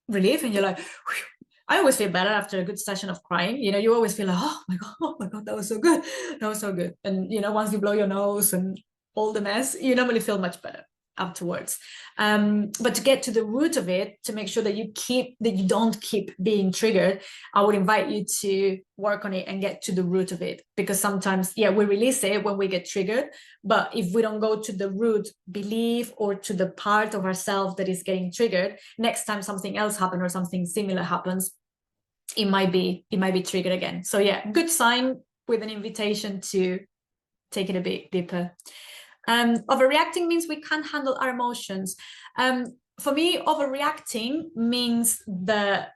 relief, and you're like, whew. I always feel better after a good session of crying. You know, you always feel like, oh my god, that was so good, and you know, once you blow your nose and all the mess, you normally feel much better. afterwards. But to get to the root of it, to make sure that you don't keep being triggered, I would invite you to work on it and get to the root of it. Because sometimes, yeah, we release it when we get triggered, but if we don't go to the root belief or to the part of ourselves that is getting triggered, next time something else happens or something similar happens, it might be triggered again. So yeah, good sign with an invitation to take it a bit deeper. Overreacting means we can't handle our emotions. For me, overreacting means that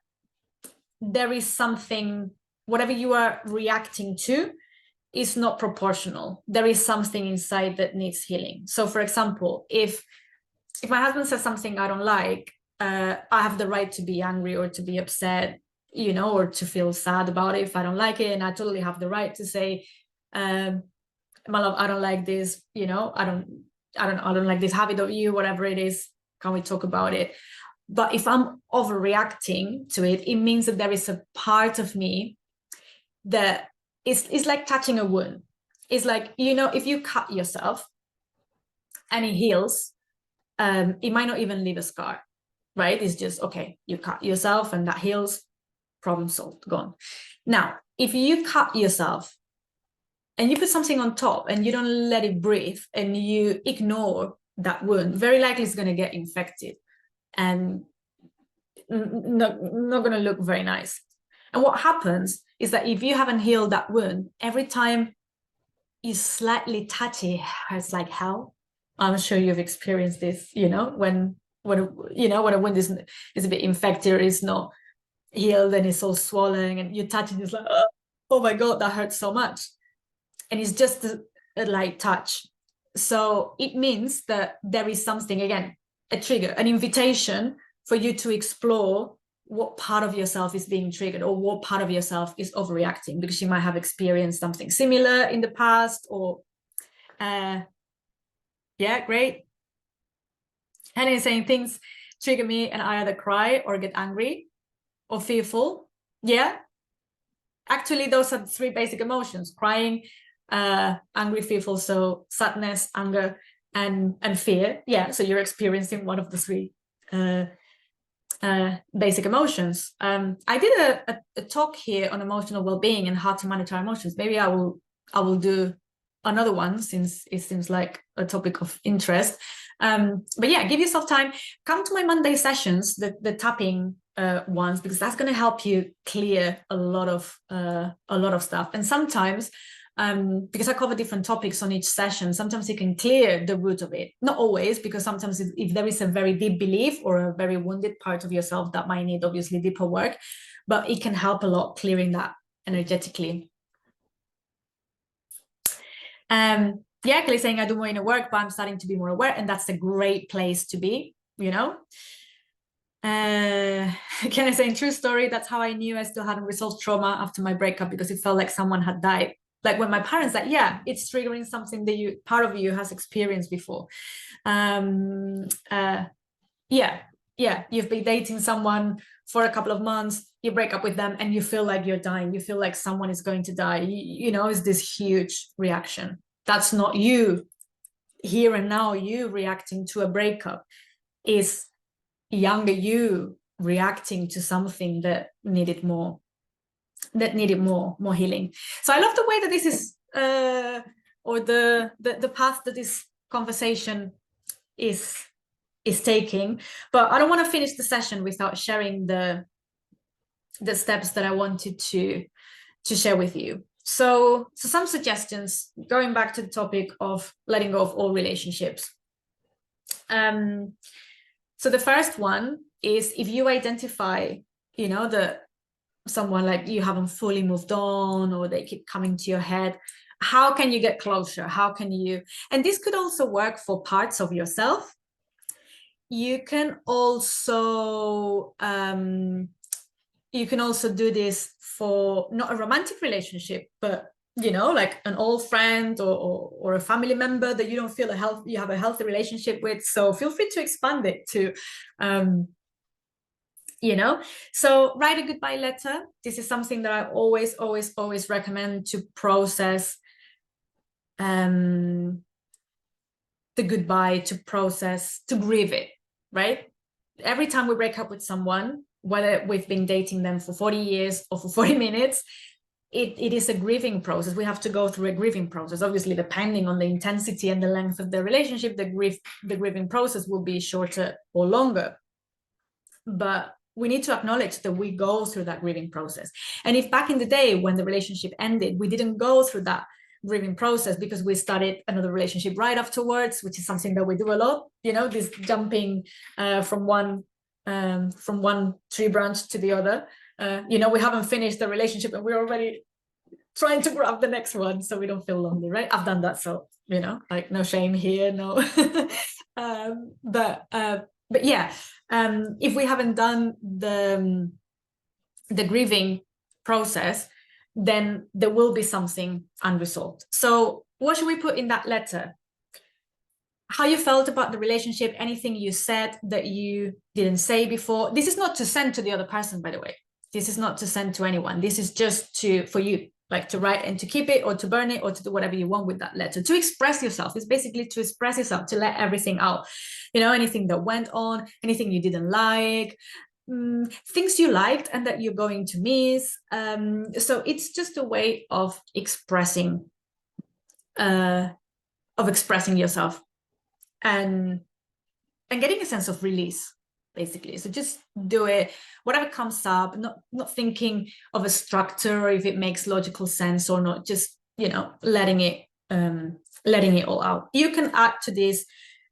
there is something, whatever you are reacting to is not proportional. There is something inside that needs healing. So for example, if my husband says something I don't like, I have the right to be angry or to be upset, you know, or to feel sad about it if I don't like it. And I totally have the right to say, my love, I don't like this, you know, I don't like this habit of you, whatever it is, can we talk about it? But if I'm overreacting to it, it means that there is a part of me that is like touching a wound. It's like, you know, if you cut yourself and it heals, it might not even leave a scar, right? It's just, okay, you cut yourself and that heals, problem solved, gone. Now, if you cut yourself and you put something on top and you don't let it breathe and you ignore that wound, very likely it's going to get infected and not going to look very nice. And what happens is that if you haven't healed that wound, every time you slightly touch it, it's like hell. I'm sure you've experienced this, you know, when a wound is a bit infected or is not healed and it's all swollen and you touch it, it's like, oh my God, that hurts so much. And it's just a light touch. So it means that there is something, again, a trigger, an invitation for you to explore what part of yourself is being triggered or what part of yourself is overreacting, because you might have experienced something similar in the past or, yeah, great. Helen is saying things trigger me and I either cry or get angry or fearful. Yeah. Actually, those are the three basic emotions: crying, angry, fearful. So sadness, anger, and fear. Yeah. So you're experiencing one of the three basic emotions. I did a talk here on emotional well-being and how to manage our emotions. Maybe I will do another one, since it seems like a topic of interest. But yeah, give yourself time. Come to my Monday sessions, the tapping ones, because that's going to help you clear a lot of stuff. And sometimes, because I cover different topics on each session, sometimes you can clear the root of it. Not always, because sometimes if there is a very deep belief or a very wounded part of yourself, that might need obviously deeper work, but it can help a lot clearing that energetically. Yeah, Kelly's saying I do more inner work, but I'm starting to be more aware, and that's a great place to be, you know. Can I say, in true story, that's how I knew I still hadn't resolved trauma after my breakup, because it felt like someone had died. Like when my parents died, yeah, it's triggering something that part of you has experienced before. Yeah, you've been dating someone for a couple of months, you break up with them and you feel like you're dying, you feel like someone is going to die, you know, it's this huge reaction. That's not you here and now, you reacting to a breakup, is younger you reacting to something that needed more healing. So I love the way that this is or the path that this conversation is taking, but I don't want to finish the session without sharing the steps that I wanted to share with you. So some suggestions, going back to the topic of letting go of all relationships. So the first one is, if you identify, you know, that someone like you haven't fully moved on, or they keep coming to your head, how can you get closure? How can you, and this could also work for parts of yourself. You can also do this for not a romantic relationship, but, you know, like an old friend or a family member that you don't feel you have a healthy relationship with. So feel free to expand it to, you know, so write a goodbye letter. This is something that I always recommend to process the goodbye, to process, to grieve it, right? Every time we break up with someone, whether we've been dating them for 40 years or for 40 minutes, it is a grieving process. We have to go through a grieving process. Obviously, depending on the intensity and the length of the relationship, the grieving process will be shorter or longer. But we need to acknowledge that we go through that grieving process. And if back in the day when the relationship ended, we didn't go through that grieving process because we started another relationship right afterwards, which is something that we do a lot, this jumping from one tree branch to the other. We haven't finished the relationship and we're already trying to grab the next one so we don't feel lonely, right? I've done that, so like no shame here, no. But yeah, if we haven't done the grieving process, then there will be something unresolved. So what should we put in that letter? How you felt about the relationship, anything you said that you didn't say before. This is not to send to the other person, by the way. This is not to send to anyone. This is just for you, like to write and to keep it or to burn it or to do whatever you want with that letter. To express yourself is basically to express yourself, to let everything out. Anything that went on, anything you didn't like, things you liked and that you're going to miss. So it's just a way of expressing yourself and getting a sense of release, basically. So just do it, whatever comes up, not thinking of a structure or if it makes logical sense or not, just letting it all out. You can add to this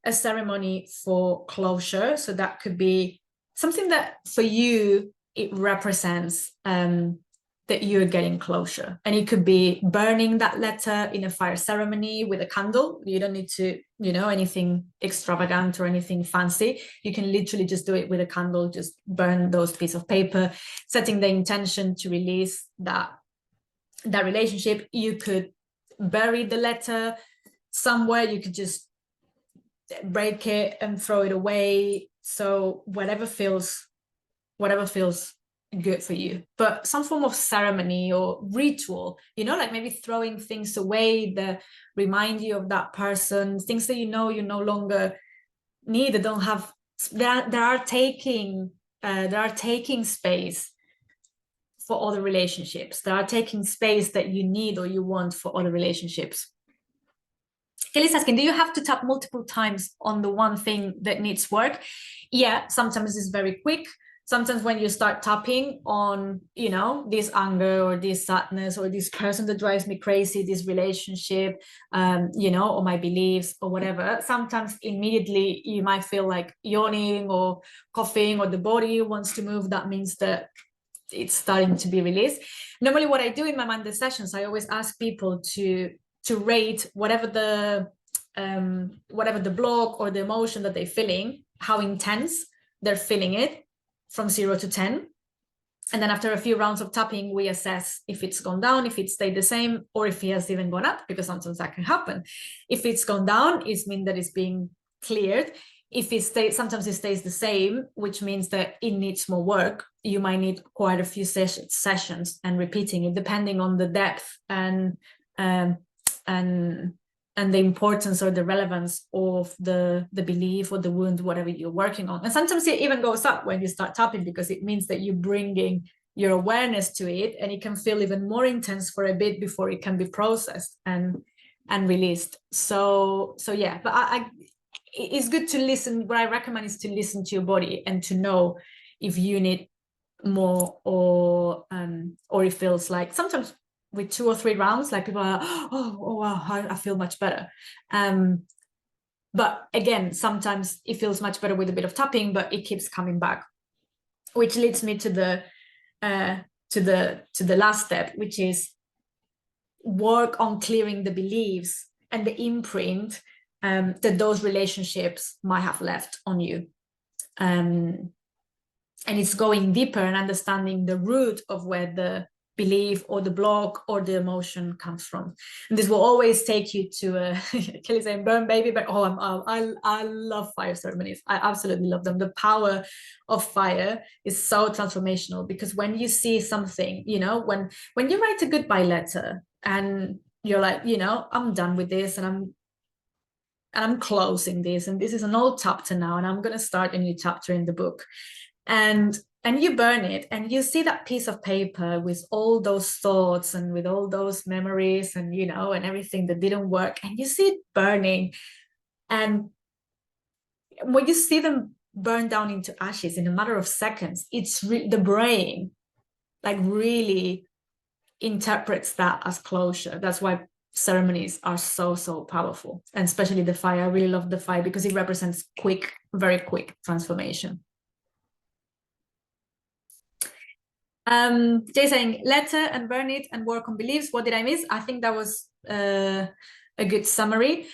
a ceremony for closure. So that could be something that for you it represents that you're getting closure. And it could be burning that letter in a fire ceremony with a candle. You don't need to, anything extravagant or anything fancy. You can literally just do it with a candle, just burn those pieces of paper, setting the intention to release that relationship. You could bury the letter somewhere. You could just break it and throw it away. So whatever feels good for you, but some form of ceremony or ritual, like maybe throwing things away that remind you of that person, things that you no longer need, that don't have, that are taking space for other relationships, that are taking space that you need or you want for other relationships. Kelly's asking, do you have to tap multiple times on the one thing that needs work? Yeah, sometimes it's very quick. Sometimes when you start tapping on, this anger or this sadness or this person that drives me crazy, this relationship, or my beliefs or whatever, sometimes immediately you might feel like yawning or coughing or the body wants to move. That means that it's starting to be released. Normally what I do in my Monday sessions, I always ask people to rate whatever the block or the emotion that they're feeling, how intense they're feeling it, from 0 to 10. And then after a few rounds of tapping, we assess if it's gone down, if it stayed the same, or if it has even gone up, because sometimes that can happen. If it's gone down, it means that it's being cleared. If it stays, sometimes it stays the same, which means that it needs more work. You might need quite a few sessions and repeating it, depending on the depth and the importance or the relevance of the belief or the wound, whatever you're working on. And sometimes it even goes up when you start tapping, because it means that you're bringing your awareness to it, and it can feel even more intense for a bit before it can be processed and released. So yeah, but it's good to listen. What I recommend is to listen to your body and to know if you need more or it feels like sometimes with 2 or 3 rounds, like people are, oh wow, I feel much better. But again, sometimes it feels much better with a bit of tapping, but it keeps coming back, which leads me to the last step, which is work on clearing the beliefs and the imprint that those relationships might have left on you. And it's going deeper and understanding the root of where the belief or the block or the emotion comes from. And this will always take you to Kelly saying burn baby, but I love fire ceremonies. I absolutely love them. The power of fire is so transformational, because when you see something, when you write a goodbye letter and you're like, I'm done with this and and I'm closing this, and this is an old chapter now, and I'm going to start a new chapter in the book. And you burn it, and you see that piece of paper with all those thoughts and with all those memories and, you know, and everything that didn't work, and you see it burning. And when you see them burn down into ashes in a matter of seconds, it's the brain like really interprets that as closure. That's why ceremonies are so powerful, and especially the fire. I really love the fire because it represents quick, very quick transformation. Jay saying letter and burn it and work on beliefs. What did I miss? I think that was a good summary.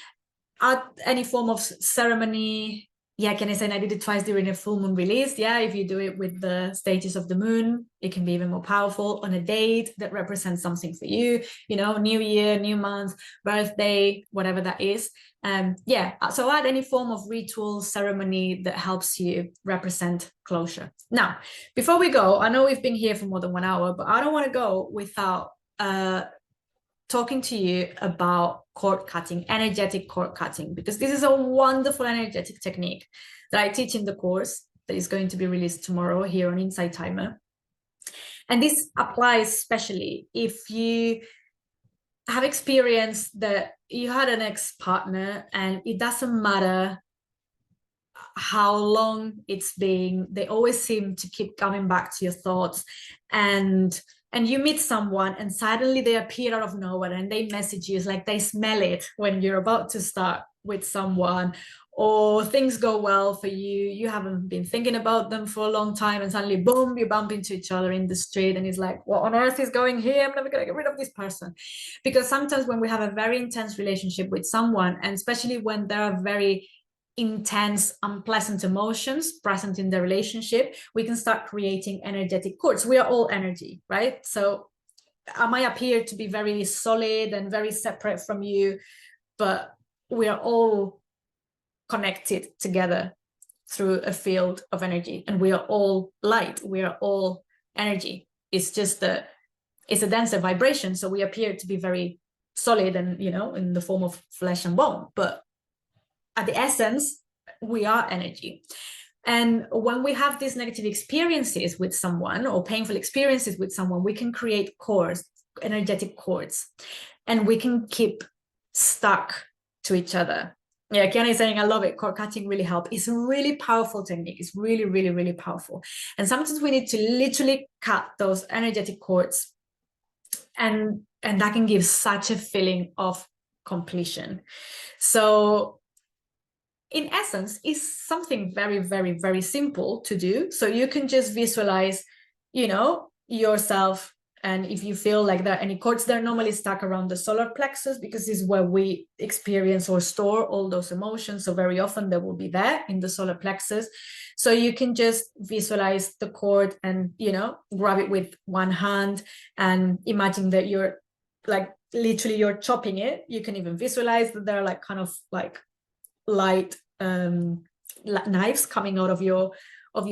At any form of ceremony, yeah, can I say I did it twice during a full moon release? Yeah, if you do it with the stages of the moon, it can be even more powerful. On a date that represents something for you, you know, new year, new month, birthday, whatever that is. Yeah, so add any form of ritual, ceremony that helps you represent closure. Now, before we go, I know we've been here for more than 1 hour, but I don't want to go without talking to you about cord cutting, energetic cord cutting, because this is a wonderful energetic technique that I teach in the course that is going to be released tomorrow here on Inside Timer. And this applies especially if you have experienced that you had an ex-partner and it doesn't matter how long it's been, they always seem to keep coming back to your thoughts, and you meet someone and suddenly they appear out of nowhere and they message you. It's like they smell it when you're about to start with someone, or things go well for you, you haven't been thinking about them for a long time, and suddenly boom, you bump into each other in the street and it's like, what on earth is going here? I'm never gonna get rid of this person. Because sometimes when we have a very intense relationship with someone, and especially when there are very intense, unpleasant emotions present in the relationship, we can start creating energetic cords. We are all energy, right? So I might appear to be very solid and very separate from you, but we are all connected together through a field of energy, and we are all light. We are all energy. It's just it's a denser vibration, so we appear to be very solid and, you know, in the form of flesh and bone, but at the essence, we are energy. And when we have these negative experiences with someone or painful experiences with someone, we can create cords, energetic cords, and we can keep stuck to each other. Yeah, Kiana is saying, I love it. Cord cutting really helps. It's a really powerful technique. It's really, really, really powerful. And sometimes we need to literally cut those energetic cords, and that can give such a feeling of completion. So in essence, it's something very, very, very simple to do. So you can just visualize, you know, yourself. And if you feel like there are any cords, they're normally stuck around the solar plexus, because this is where we experience or store all those emotions. So very often they will be there in the solar plexus. So you can just visualize the cord and, you know, grab it with one hand and imagine that you're like, literally you're chopping it. You can even visualize that they're like kind of like light knives coming out of your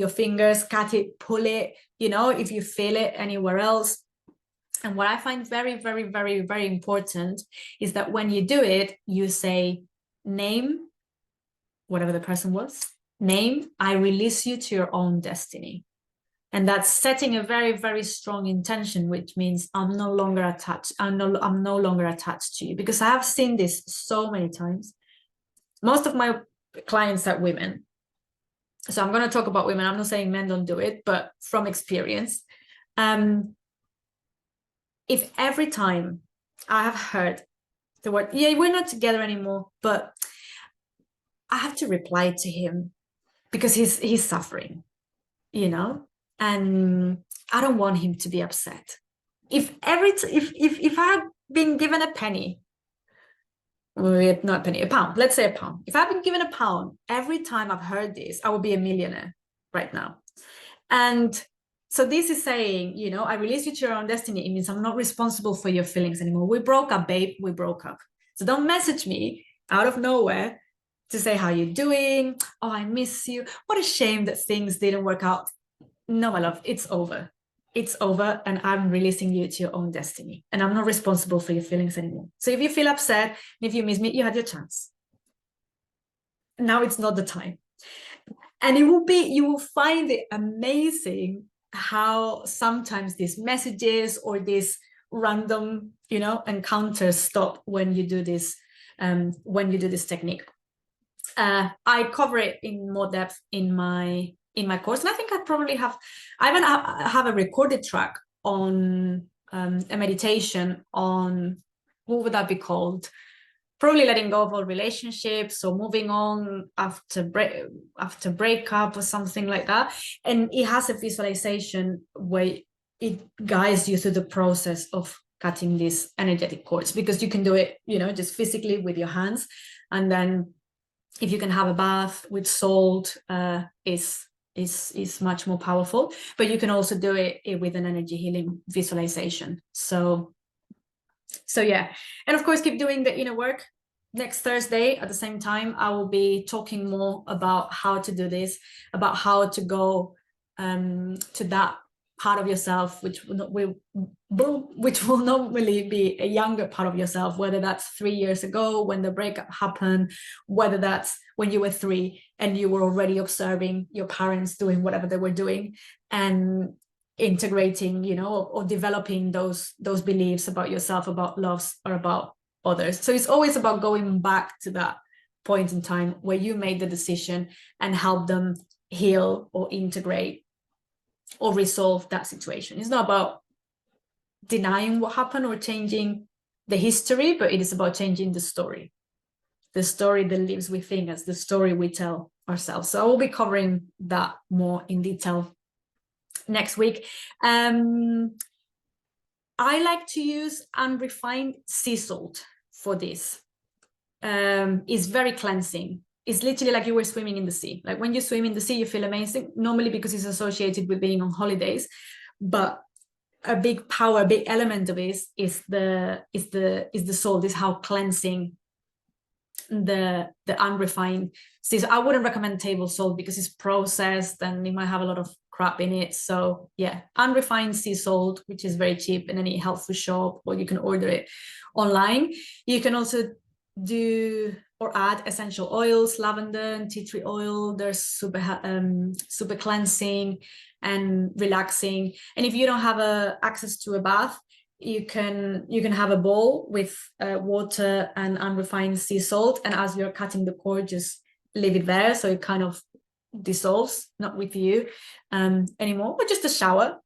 fingers. Cut it, pull it, you know, if you feel it anywhere else. And what I find very, very, very, very important is that when you do it, you say, name whatever the person was, name, I release you to your own destiny. And that's setting a very, very strong intention, which means I'm no longer attached. I'm no longer attached to you, because I have seen this so many times. Most of my clients are women. So I'm going to talk about women. I'm not saying men don't do it, but from experience, if every time I have heard the word, yeah, we're not together anymore, but I have to reply to him because he's suffering, you know, and I don't want him to be upset. If I've been given a penny, not a penny, a pound, let's say a pound. If I've been given a pound, every time I've heard this, I would be a millionaire right now. And so this is saying, you know, I release you to your own destiny. It means I'm not responsible for your feelings anymore. We broke up, babe. We broke up. So don't message me out of nowhere to say how you're doing. Oh, I miss you. What a shame that things didn't work out. No, my love, it's over. It's over, and I'm releasing you to your own destiny, and I'm not responsible for your feelings anymore. So if you feel upset, and if you miss me, you had your chance. now it's not the time. And you will find it amazing how sometimes these messages or these random, encounters stop when you do this technique. I cover it in more depth in my course, and I think I even have a recorded track on a meditation on, what would that be called? Probably letting go of all relationships or moving on after breakup or something like that. And it has a visualization where it guides you through the process of cutting these energetic cords, because you can do it, just physically with your hands. And then if you can have a bath with salt, is much more powerful. But you can also do it with an energy healing visualization. So yeah, and of course keep doing the inner work. Next Thursday at the same time, I will be talking more about how to do this, about how to go to that part of yourself which will normally be a younger part of yourself, whether that's 3 years ago when the breakup happened, whether that's when you were 3 and you were already observing your parents doing whatever they were doing, and integrating, or developing those beliefs about yourself, about loves, or about others. So it's always about going back to that point in time where you made the decision and help them heal or integrate or resolve that situation. It's not about denying what happened or changing the history, but it is about changing the story that lives within us, the story we tell ourselves. So I will be covering that more in detail next week. I like to use unrefined sea salt for this. It's very cleansing. It's literally like you were swimming in the sea. Like when you swim in the sea, you feel amazing, normally because it's associated with being on holidays. But a big element of it is the salt, is how cleansing the unrefined sea. So I wouldn't recommend table salt because it's processed and it might have a lot of crap in it. So yeah, unrefined sea salt, which is very cheap in any health food shop, or you can order it online. You can also do or add essential oils, lavender and tea tree oil. They're super cleansing and relaxing. And if you don't have access to a bath, you can have a bowl with water and unrefined sea salt, and as you're cutting the cord, just leave it there so it kind of dissolves, not with you anymore, or just a shower.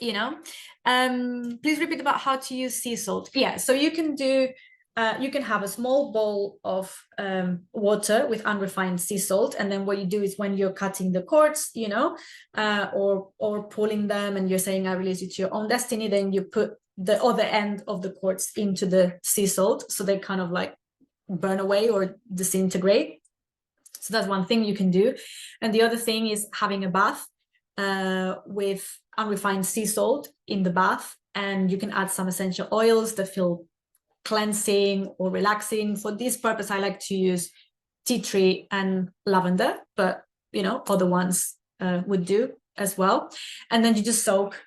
Please repeat about how to use sea salt. Yeah, so you can do you can have a small bowl of water with unrefined sea salt, and then what you do is when you're cutting the cords, or pulling them, and you're saying I release you to your own destiny, then you put the other end of the cords into the sea salt, so they kind of like burn away or disintegrate. So that's one thing you can do. And the other thing is having a bath with unrefined sea salt in the bath, and you can add some essential oils that feel cleansing or relaxing. For this purpose, I like to use tea tree and lavender, but other ones would do as well. And then you just soak,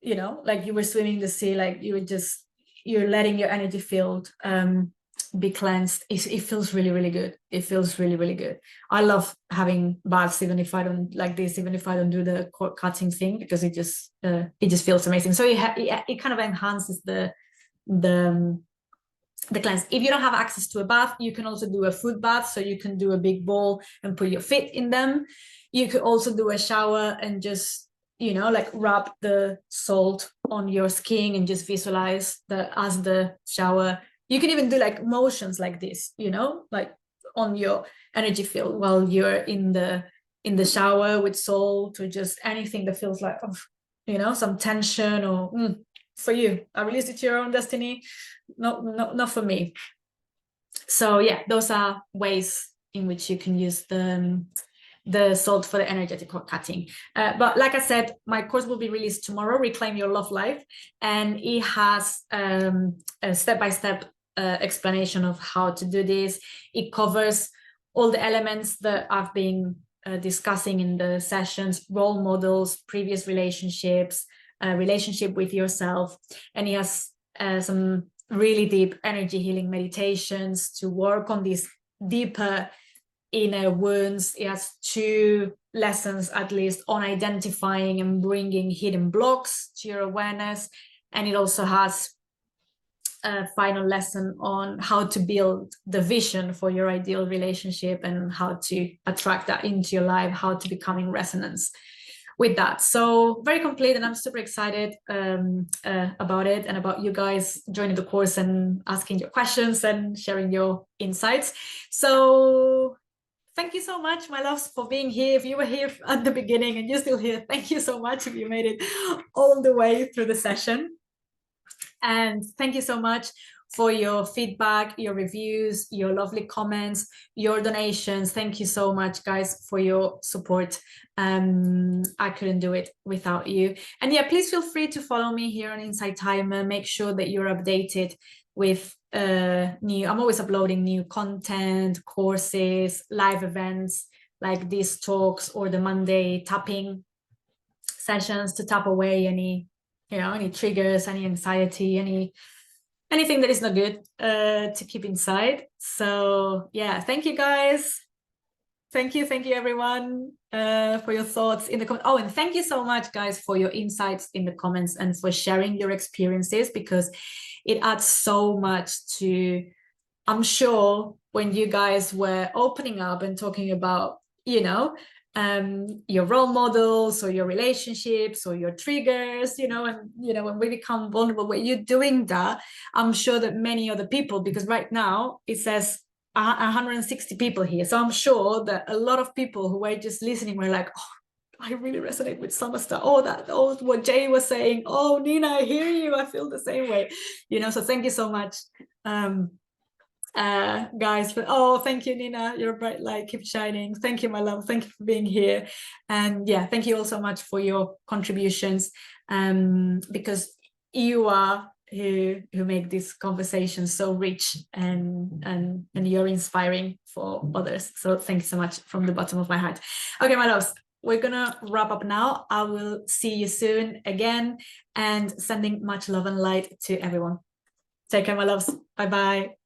like you were swimming the sea, like you're letting your energy field be cleansed. It feels really, really good. It feels really, really good. I love having baths, even if I don't like this, even if I don't do the cord cutting thing, because it just feels amazing. So it kind of enhances the cleanse. If you don't have access to a bath, you can also do a foot bath. So you can do a big bowl and put your feet in them. You could also do a shower and just, like rub the salt on your skin and just visualize as the shower. You can even do like motions like this, like on your energy field while you're in the shower with salt, or just anything that feels like, some tension, or for you, I release it to your own destiny. Not for me. So yeah, those are ways in which you can use the salt for the energetic cord cutting. But like I said, my course will be released tomorrow, Reclaim Your Love Life, and it has a step-by-step explanation of how to do this. It covers all the elements that I've been discussing in the sessions: role models, previous relationships, relationship with yourself, and it has some really deep energy healing meditations to work on these deeper inner wounds. It has 2 lessons at least on identifying and bringing hidden blocks to your awareness, and it also has a final lesson on how to build the vision for your ideal relationship and how to attract that into your life, how to become in resonance with that. So very complete, and I'm super excited about it and about you guys joining the course and asking your questions and sharing your insights. So thank you so much, my loves, for being here. If you were here at the beginning and you're still here, thank you so much if you made it all the way through the session. And thank you so much for your feedback, your reviews, your lovely comments, your donations. Thank you so much, guys, for your support. I couldn't do it without you. And yeah, please feel free to follow me here on Insight Timer. Make sure that you're updated with I'm always uploading new content, courses, live events like these talks or the Monday tapping sessions to tap away any triggers, any anxiety, anything that is not good to keep inside. So yeah, thank you guys. Thank you everyone for your thoughts in the comments. Oh, and thank you so much, guys, for your insights in the comments and for sharing your experiences, because it adds so much to, I'm sure, when you guys were opening up and talking about, your role models or your relationships or your triggers, and when we become vulnerable, when you're doing that, I'm sure that many other people, because right now it says 160 people here, so I'm sure that a lot of people who were just listening were like, oh, I really resonate with some stuff. Oh, what Jay was saying. Oh, Nina, I hear you. I feel the same way. So thank you so much, guys. Thank you, Nina. You're a bright light. Keep shining. Thank you, my love. Thank you for being here. And yeah, thank you all so much for your contributions, because you are who make this conversation so rich, and you're inspiring for others. So thank you so much from the bottom of my heart. Okay, my loves, we're gonna wrap up now. I will see you soon again, and sending much love and light to everyone. Take care, my loves. Bye bye.